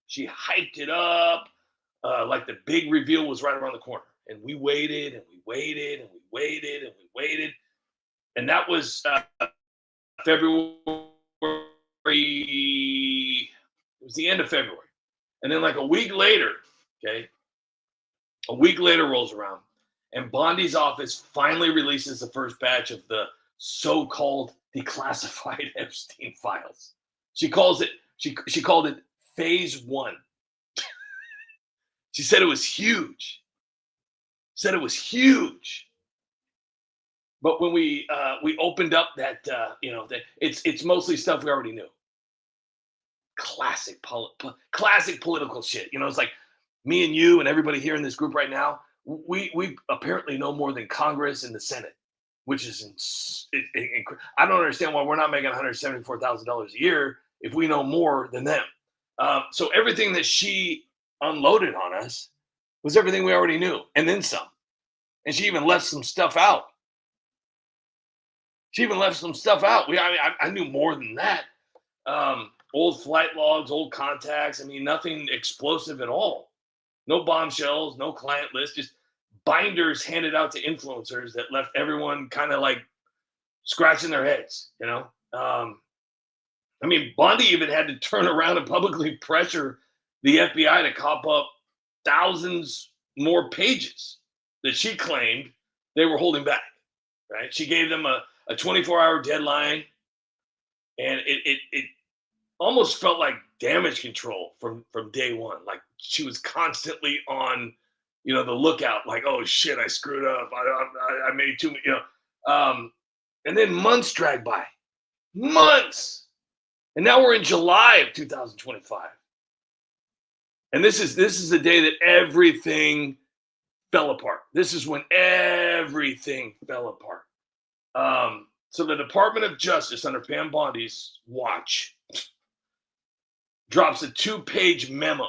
She hyped it up like the big reveal was right around the corner. And we waited and we waited and we waited and we waited. And that was February. It was the end of February. And then like a week later rolls around, and Bondi's office finally releases the first batch of the so-called declassified Epstein files. She called it phase 1. She said it was huge. But when we opened up that it's mostly stuff we already knew. Classic political shit. It's like me and you and everybody here in this group right now. We apparently know more than Congress and the Senate, which is I don't understand why we're not making $174,000 a year if we know more than them. So everything that she unloaded on us was everything we already knew, and then some. And she even left some stuff out. I knew more than that. Old flight logs, old contacts. I mean, nothing explosive at all. No bombshells, no client list, just binders handed out to influencers that left everyone kind of like scratching their heads, I mean, Bondi even had to turn around and publicly pressure the FBI to cop up thousands more pages that she claimed they were holding back. right? She gave them a 24-hour deadline, and it almost felt like damage control from day one. Like she was constantly on, the lookout. Like, oh shit, I screwed up. I made too many. And then months dragged by, months, and now we're in July of 2025, and this is the day that everything fell apart. This is when everything fell apart. So the Department of Justice under Pam Bondi's watch drops a 2-page memo,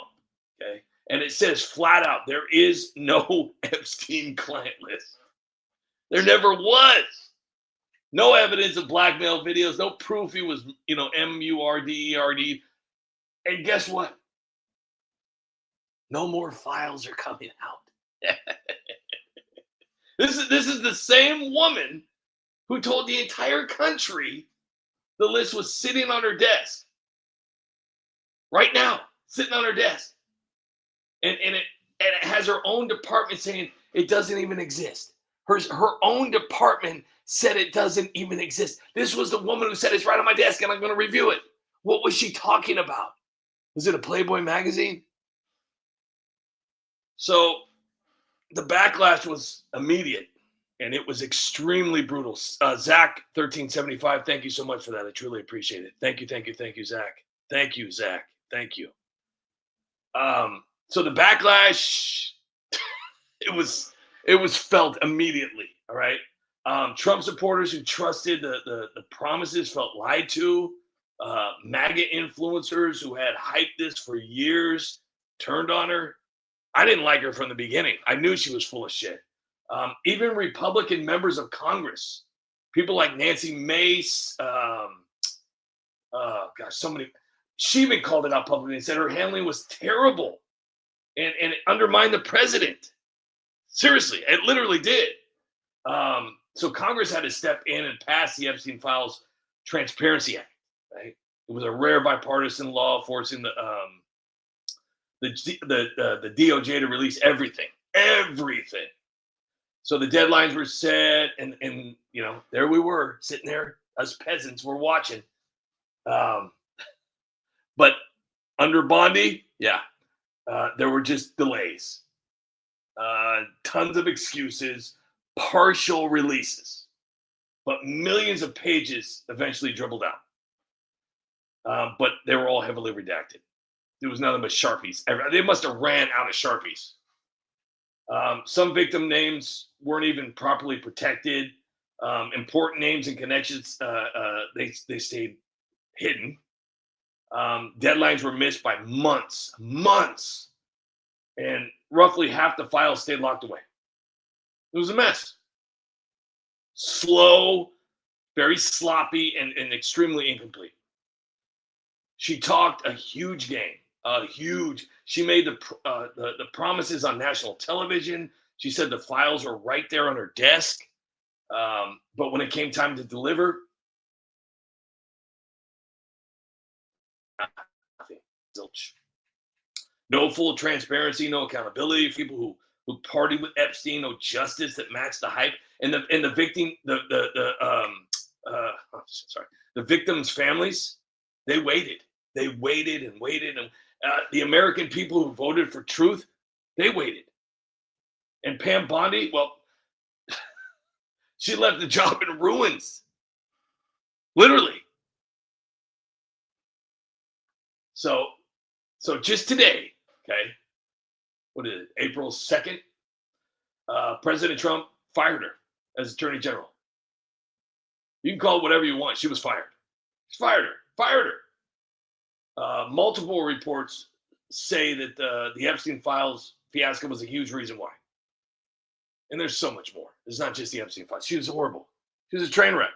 okay? And it says flat out, there is no Epstein client list. There never was. No evidence of blackmail videos, no proof he was, MURDERD. And guess what? No more files are coming out. This is the same woman who told the entire country the list was sitting on her desk. Right now, sitting on her desk. And it has her own department saying it doesn't even exist. Her own department said it doesn't even exist. This was the woman who said it's right on my desk and I'm going to review it. What was she talking about? Was it a Playboy magazine? So the backlash was immediate. And it was extremely brutal. Zach 1375, thank you so much for that. I truly appreciate it. Thank you, Zach. Thank you, Zach. Thank you. So the backlash, it was felt immediately. All right. Trump supporters who trusted the promises felt lied to. MAGA influencers who had hyped this for years turned on her. I didn't like her from the beginning. I knew she was full of shit. Even Republican members of Congress, people like Nancy Mace, so many. She even called it out publicly and said her handling was terrible and it undermined the president. Seriously, it literally did. So Congress had to step in and pass the Epstein Files Transparency Act. Right? It was a rare bipartisan law forcing the DOJ to release everything. So the deadlines were set, and there we were sitting there, us peasants were watching. But under Bondi, there were just delays, tons of excuses, partial releases, but millions of pages eventually dribbled out. But they were all heavily redacted. There was nothing but Sharpies. They must have ran out of Sharpies. Some victim names weren't even properly protected. Important names and connections, they stayed hidden. Deadlines were missed by months, and roughly half the files stayed locked away. It was a mess. Slow, very sloppy, and extremely incomplete. She talked a huge game. She made the promises on national television. She said the files were right there on her desk. But when it came time to deliver, nothing. Zilch. No full transparency, no accountability. People who partied with Epstein, no justice that matched the hype. And the victim, the victims' families, they waited. They waited and waited, and the American people who voted for truth, they waited. And Pam Bondi, well, she left the job in ruins, literally. So just today, okay, what is it, April 2nd, President Trump fired her as Attorney General. You can call it whatever you want. She was fired. She fired her. Multiple reports say that the Epstein Files fiasco was a huge reason why. And there's so much more. It's not just the Epstein Files. She was horrible. She was a train wreck.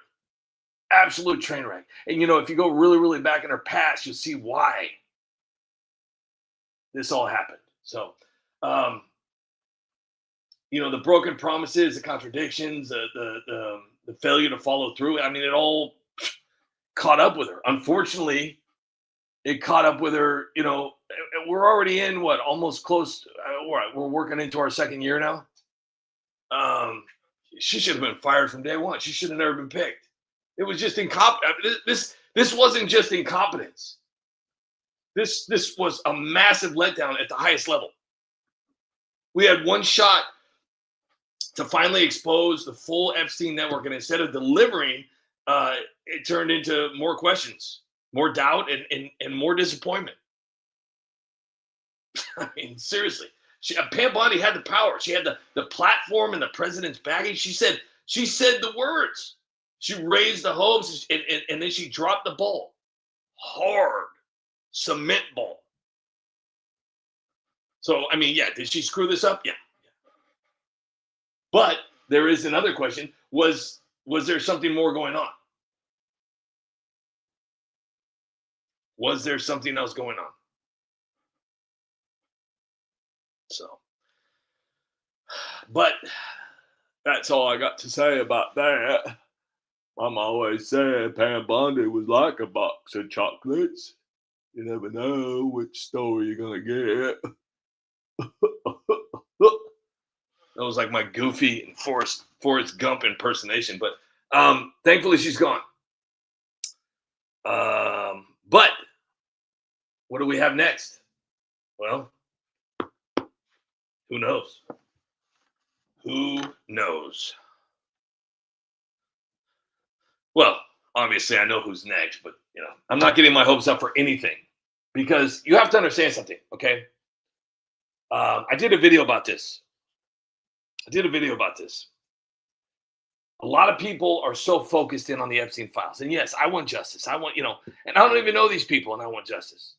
Absolute train wreck. And, if you go really, really back in her past, you'll see why this all happened. So, the broken promises, the contradictions, the failure to follow through. I mean, it all caught up with her. Unfortunately, it caught up with her. We're already in almost close. We're working into our second year now. She should have been fired from day one. She should have never been picked. It was just incompetence. This wasn't just incompetence. This was a massive letdown at the highest level. We had one shot to finally expose the full Epstein network, and instead of delivering, it turned into more questions, more doubt, and more disappointment. I mean, seriously. Pam Bondi had the power. She had the platform and the president's baggage. She said the words. She raised the hopes, and then she dropped the ball. Hard cement ball. So, I mean, yeah, did she screw this up? Yeah. But there is another question. Was there something more going on? Was there something else going on? So, but that's all I got to say about that. Mom always said Pam Bondi was like a box of chocolates. You never know which store you're going to get. That was like my goofy and Forrest Gump impersonation. But thankfully she's gone. But what do we have next? Well, who knows? Who knows? Well, obviously I know who's next, but I'm not getting my hopes up for anything because you have to understand something, okay? I did a video about this. A lot of people are so focused in on the Epstein files. And yes, I want justice. I want, and I don't even know these people and I want justice.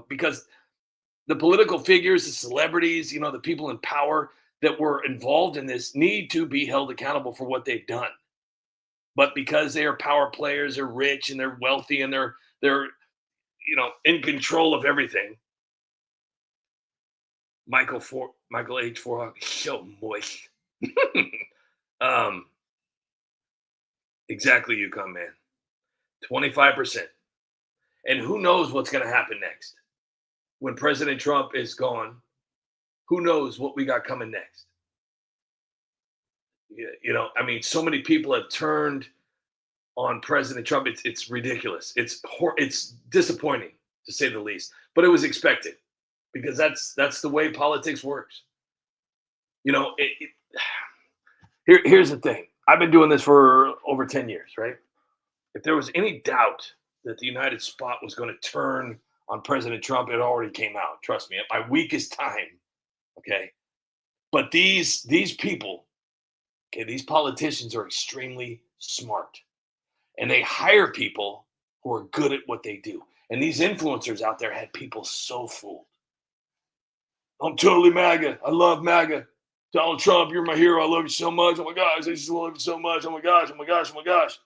Because the political figures, the celebrities, the people in power that were involved in this need to be held accountable for what they've done. But because they are power players, they're rich and they're wealthy and they're in control of everything. Michael H. Forhawk, so moist. Exactly, UConn man. 25%. And who knows what's going to happen next? When President Trump is gone, who knows what we got coming next? I mean, so many people have turned on President Trump. It's ridiculous. It's disappointing, to say the least. But it was expected because that's the way politics works. Here's the thing. I've been doing this for over 10 years, right? If there was any doubt that the United Spot was going to turn on President Trump, it already came out. Trust me, at my weakest time. Okay. But these people, okay, these politicians are extremely smart. And they hire people who are good at what they do. And these influencers out there had people so fooled. I'm totally MAGA. I love MAGA. Donald Trump, you're my hero. I love you so much. Oh my gosh, I just love you so much. Oh my gosh, oh my gosh, oh my gosh.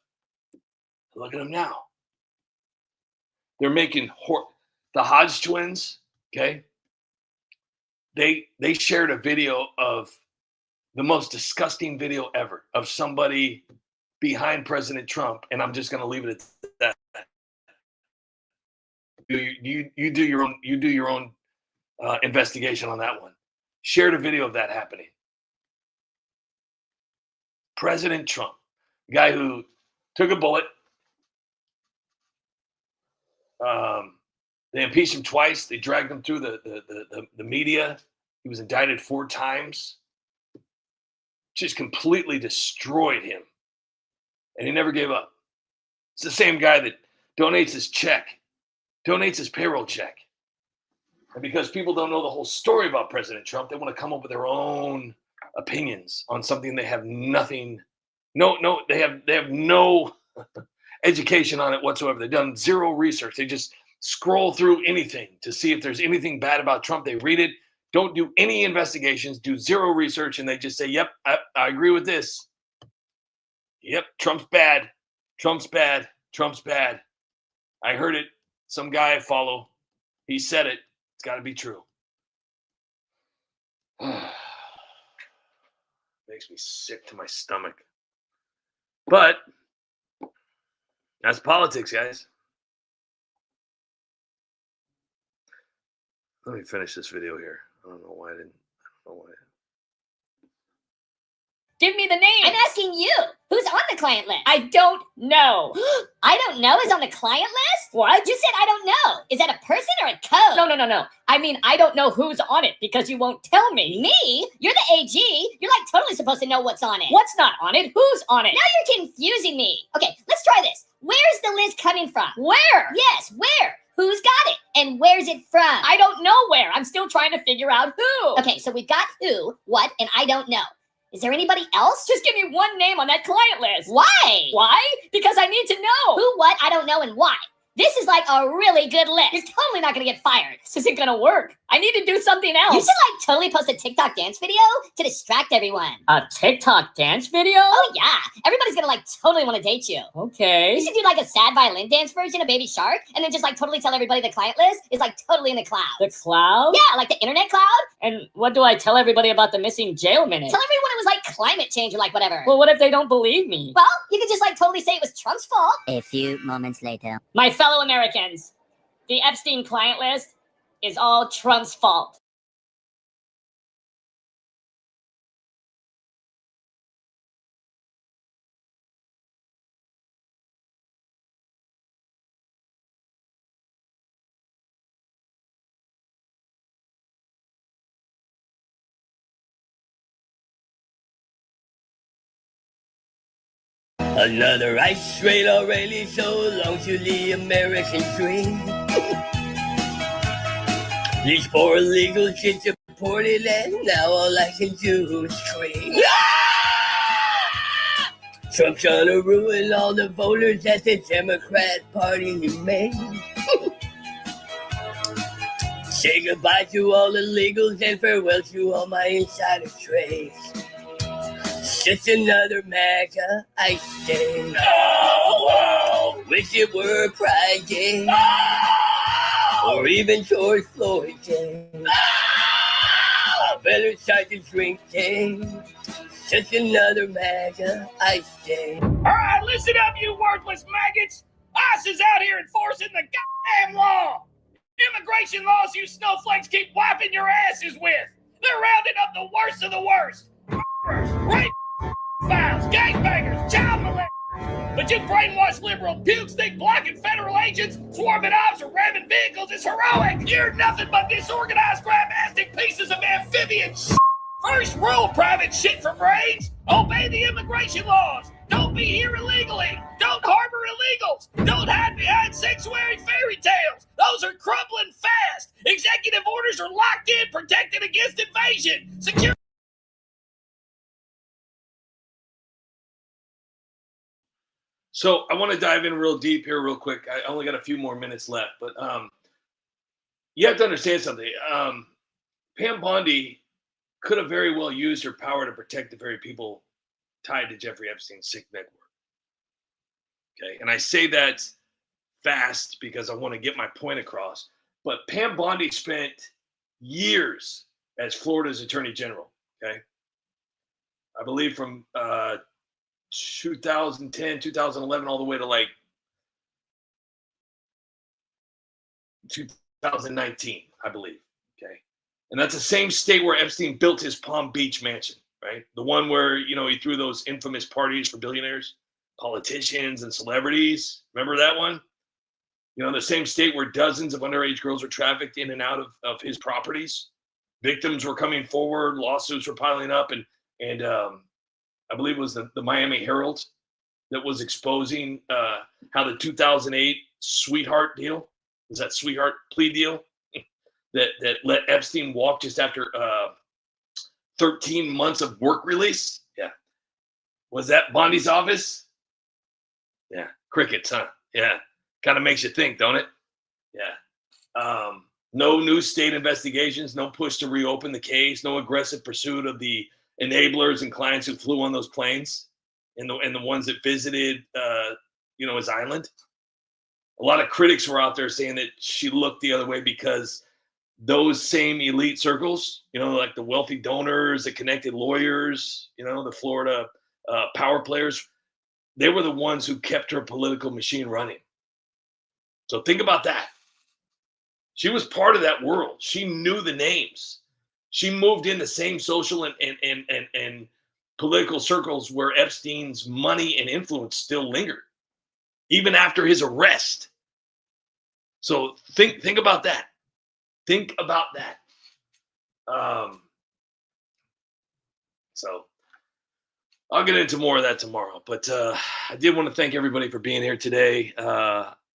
Look at them now. They're making the Hodge twins, okay? They shared a video of the most disgusting video ever of somebody behind President Trump, and I'm just going to leave it at that. You do your own investigation on that one. Shared a video of that happening. President Trump, the guy who took a bullet. They impeached him twice. They dragged him through the media. He was indicted 4 times. Just completely destroyed him. And he never gave up. It's the same guy that donates his payroll check. And because people don't know the whole story about President Trump, they want to come up with their own opinions on something they have nothing. They have no education on it whatsoever. They've done zero research. They just scroll through anything to see if there's anything bad about Trump. They read it, don't do any investigations, do zero research, and they just say, yep, I agree with this. Yep, Trump's bad. Trump's bad. Trump's bad. I heard it. Some guy I follow, he said it. It's got to be true. Makes me sick to my stomach. But that's politics, guys. Let me finish this video here. I don't know why. Give me the names. I'm asking you. Who's on the client list? I don't know. I don't know is on the client list? What? You said I don't know. Is that a person or a code? No. I mean, I don't know who's on it because you won't tell me. Me? You're the AG. You're like totally supposed to know what's on it. What's not on it? Who's on it? Now you're confusing me. Okay, let's try this. Where's the list coming from? Where? Yes, where? Who's got it? And where's it from? I don't know where. I'm still trying to figure out who. Okay, so we've got who, what, and I don't know. Is there anybody else? Just give me one name on that client list. Why? Why? Because I need to know. Who, what, I don't know, and why. This is like a really good list. You're totally not gonna get fired. This isn't gonna work. I need to do something else. You should like totally post a TikTok dance video to distract everyone. A TikTok dance video? Oh yeah, everybody's gonna like totally want to date you. Okay. You should do like a sad violin dance version of Baby Shark, and then just like totally tell everybody the client list is like totally in the cloud. The cloud? Yeah, like the internet cloud. And what do I tell everybody about the missing jail minute? Tell everyone it was like climate change or like whatever. Well, what if they don't believe me? Well, you could just like totally say it was Trump's fault. A few moments later. My fellow Americans, the Epstein client list is all Trump's fault. Another ice raid already so long to the American dream. These poor illegal kids deported and now all I can do is scream. Trump's gonna ruin all the voters that the Democrat Party made. Say goodbye to all illegals and farewell to all my insider trades. Just another MAGA ice day. Oh, wish it were a Pride Day. Or even George Floyd Day. Better start to drink day. Just another MAGA ice day. All right, listen up, you worthless maggots. ICE is out here enforcing the goddamn law. Immigration laws you snowflakes keep wiping your asses with. They're rounding up the worst of the worst. Murderers, rape, files, gangbangers, child molesters. But you brainwashed liberal pukes think blocking federal agents, swarming ops, or ramming vehicles is heroic. You're nothing but disorganized, grabastic pieces of amphibian shit. First rule, private shit for brains. Obey the immigration laws. Don't be here illegally. Don't harbor illegals. Don't hide behind sanctuary fairy tales. Those are crumbling fast. Executive orders are locked in, protected against invasion. Secure. So I want to dive in real deep here real quick. I only got a few more minutes left, but you have to understand something. Pam Bondi could have very well used her power to protect the very people tied to Jeffrey Epstein's sick network. Okay, and I say that fast because I want to get my point across. But Pam Bondi spent years as Florida's Attorney General. Okay, I believe from 2010, 2011, all the way to like 2019, I believe. Okay, and that's the same state where Epstein built his Palm Beach mansion. Right? The one where, you know, he threw those infamous parties for billionaires, politicians, and celebrities. Remember that one? You know, the same state where dozens of underage girls were trafficked in and out of his properties. Victims were coming forward, lawsuits were piling up, and I believe it was the Miami Herald that was exposing how the 2008 sweetheart deal, was that sweetheart plea deal that let Epstein walk just after 13 months of work release. Yeah. Was that Bondi's office? Yeah. Crickets, huh? Yeah. Kind of makes you think, don't it? Yeah. No new state investigations, no push to reopen the case, no aggressive pursuit of the enablers and clients who flew on those planes and the ones that visited, his island. A lot of critics were out there saying that she looked the other way because those same elite circles, you know, like the wealthy donors, the connected lawyers, you know, the Florida power players, they were the ones who kept her political machine running. So think about that. She was part of that world. She knew the names. She moved in the same social and political circles where Epstein's money and influence still lingered, even after his arrest. So think about that. Think about that. So I'll get into more of that tomorrow. But I did want to thank everybody for being here today.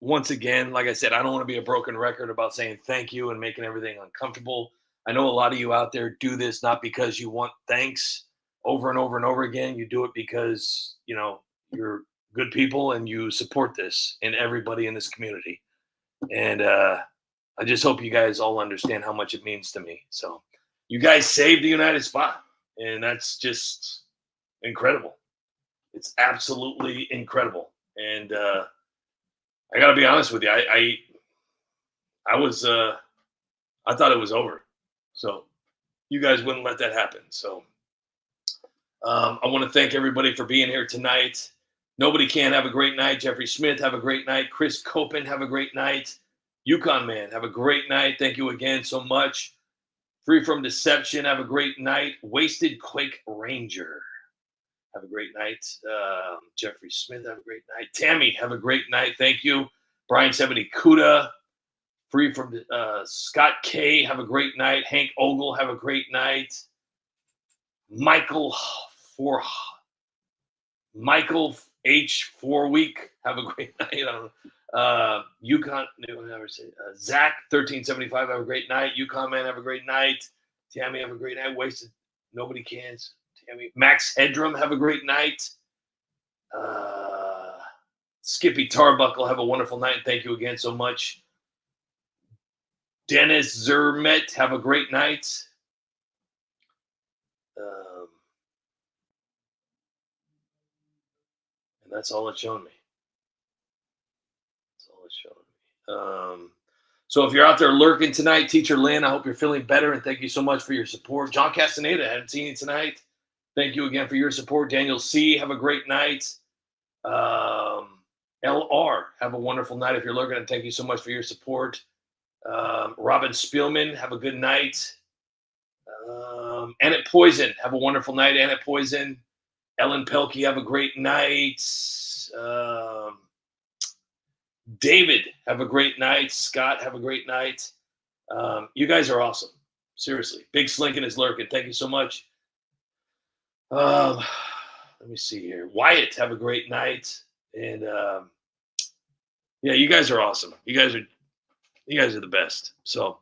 Once again, like I said, I don't want to be a broken record about saying thank you and making everything uncomfortable. I know a lot of you out there do this not because you want thanks over and over and over again. You do it because, you know, you're good people and you support this and everybody in this community. And I just hope you guys all understand how much it means to me. So you guys saved the United Spot, and that's just incredible. It's absolutely incredible. And I got to be honest with you. I thought it was over. So you guys wouldn't let that happen. So I want to thank everybody for being here tonight. Nobody Can, have a great night. Jeffrey Smith, have a great night. Chris Copen, have a great night. Yukon Man, have a great night. Thank you again so much. Free from Deception, have a great night. Wasted Quake Ranger, have a great night. Jeffrey Smith, have a great night. Tammy, have a great night. Thank you. Brian 70 Kuda, Free from Scott K, have a great night. Hank Ogle, have a great night. Michael H 4 week, have a great night. I don't know. Yukon, Zach 1375, have a great night. Yukon Man, have a great night. Tammy, have a great night. Wasted Nobody Cans. Tammy. Max Hedrum, have a great night. Skippy Tarbuckle, have a wonderful night. Thank you again so much. Dennis Zermet, have a great night. And that's all it's shown me. That's all it's showing me. So if you're out there lurking tonight, Teacher Lynn, I hope you're feeling better, and thank you so much for your support. John Castaneda, I haven't seen you tonight. Thank you again for your support. Daniel C., have a great night. LR, have a wonderful night if you're lurking, and thank you so much for your support. Robin Spielman, have a good night. Annette Poison, have a wonderful night. Annette Poison. Ellen Pelkey, have a great night. David, have a great night. Scott, have a great night. You guys are awesome. Seriously. Big Slinkin is lurking. Thank you so much. Let me see here. Wyatt, have a great night. And yeah, you guys are awesome. You guys are the best. So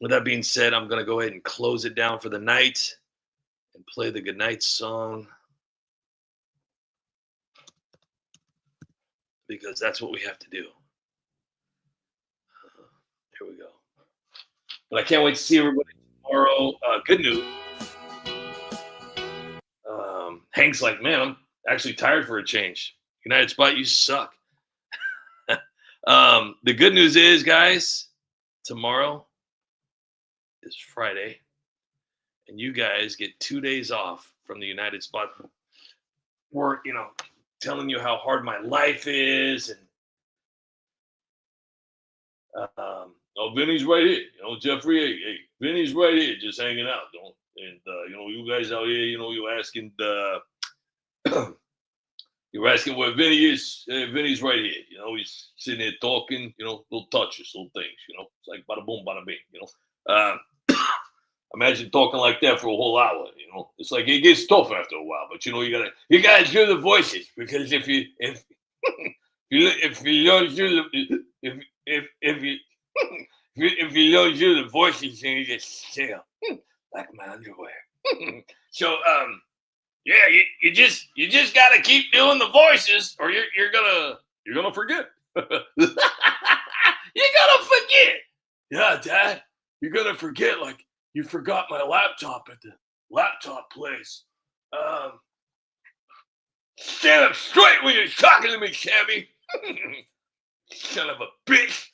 with that being said, I'm gonna go ahead and close it down for the night and play the goodnight song, because that's what we have to do. Here we go. But I can't wait to see everybody tomorrow. Good news. Hank's like, man, I'm actually tired for a change. United Spot, you suck. The good news is, guys, tomorrow is Friday, and you guys get 2 days off from the United Spot. We're, telling you how hard my life is, and Vinny's right here. Jeffrey, hey, Vinny's right here, just hanging out. And you guys out here, you're asking you're asking where Vinny is. Vinny's right here. He's sitting there talking. Little touches, little things. It's like bada boom, bada bing. Imagine talking like that for a whole hour. It's like it gets tough after a while. But you gotta do the voices, because if you don't do the voices, then you just say like my underwear. So yeah, you just gotta keep doing the voices, or you're gonna forget. You're gonna forget. Yeah, Dad, you're gonna forget. Like you forgot my laptop at the laptop place. Stand up straight when you're talking to me, Sammy. Son of a bitch.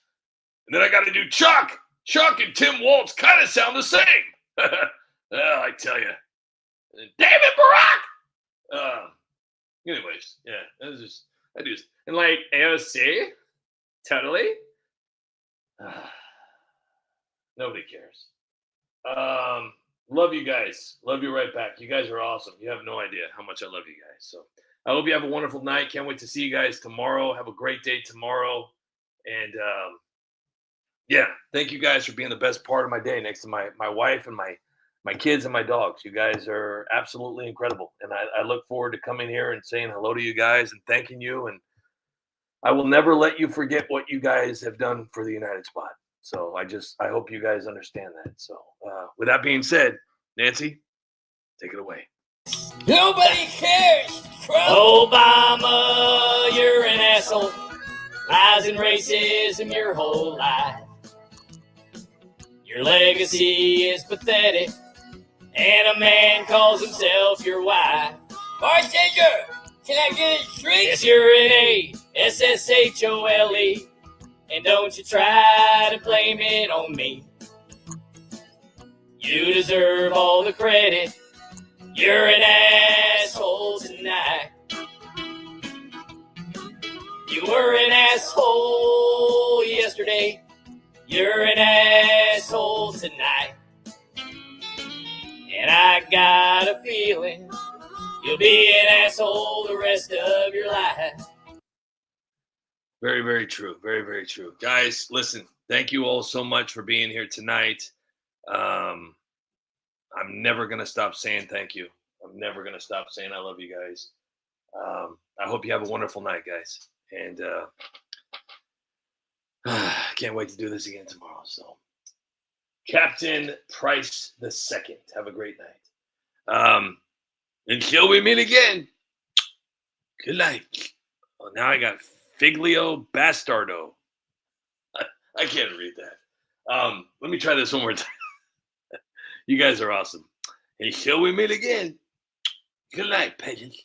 And then I got to do Chuck. Chuck and Tim Waltz kind of sound the same. Well, I tell you. David Barack. Anyways, yeah, I do. And like AOC, totally. Nobody cares. Love you guys. Love you right back. You guys are awesome. You have no idea how much I love you guys. So I hope you have a wonderful night. Can't wait to see you guys tomorrow. Have a great day tomorrow. And yeah, thank you guys for being the best part of my day next to my wife and my kids and my dogs. You guys are absolutely incredible. And I look forward to coming here and saying hello to you guys and thanking you. And I will never let you forget what you guys have done for the United Spot. So I hope you guys understand that. So with that being said, Nancy, take it away. Nobody cares, Trump. Obama, you're an asshole. Lies and racism your whole life. Your legacy is pathetic, and a man calls himself your wife. Bartender, can I get a drink? Yes, you're an ASSHOLE, and don't you try to blame it on me. You deserve all the credit. You're an asshole tonight. You were an asshole yesterday. You're an asshole tonight. And I got a feeling you'll be an asshole the rest of your life. Very, very true. Very, very true. Guys, listen, thank you all so much for being here tonight. I'm never going to stop saying thank you. I'm never going to stop saying I love you guys. I hope you have a wonderful night, guys. And can't wait to do this again tomorrow. So, Captain Price II, have a great night. Until we meet again, good night. Well, now I got Figlio Bastardo. I can't read that. Let me try this one more time. You guys are awesome. Until we meet again, good night, peasants.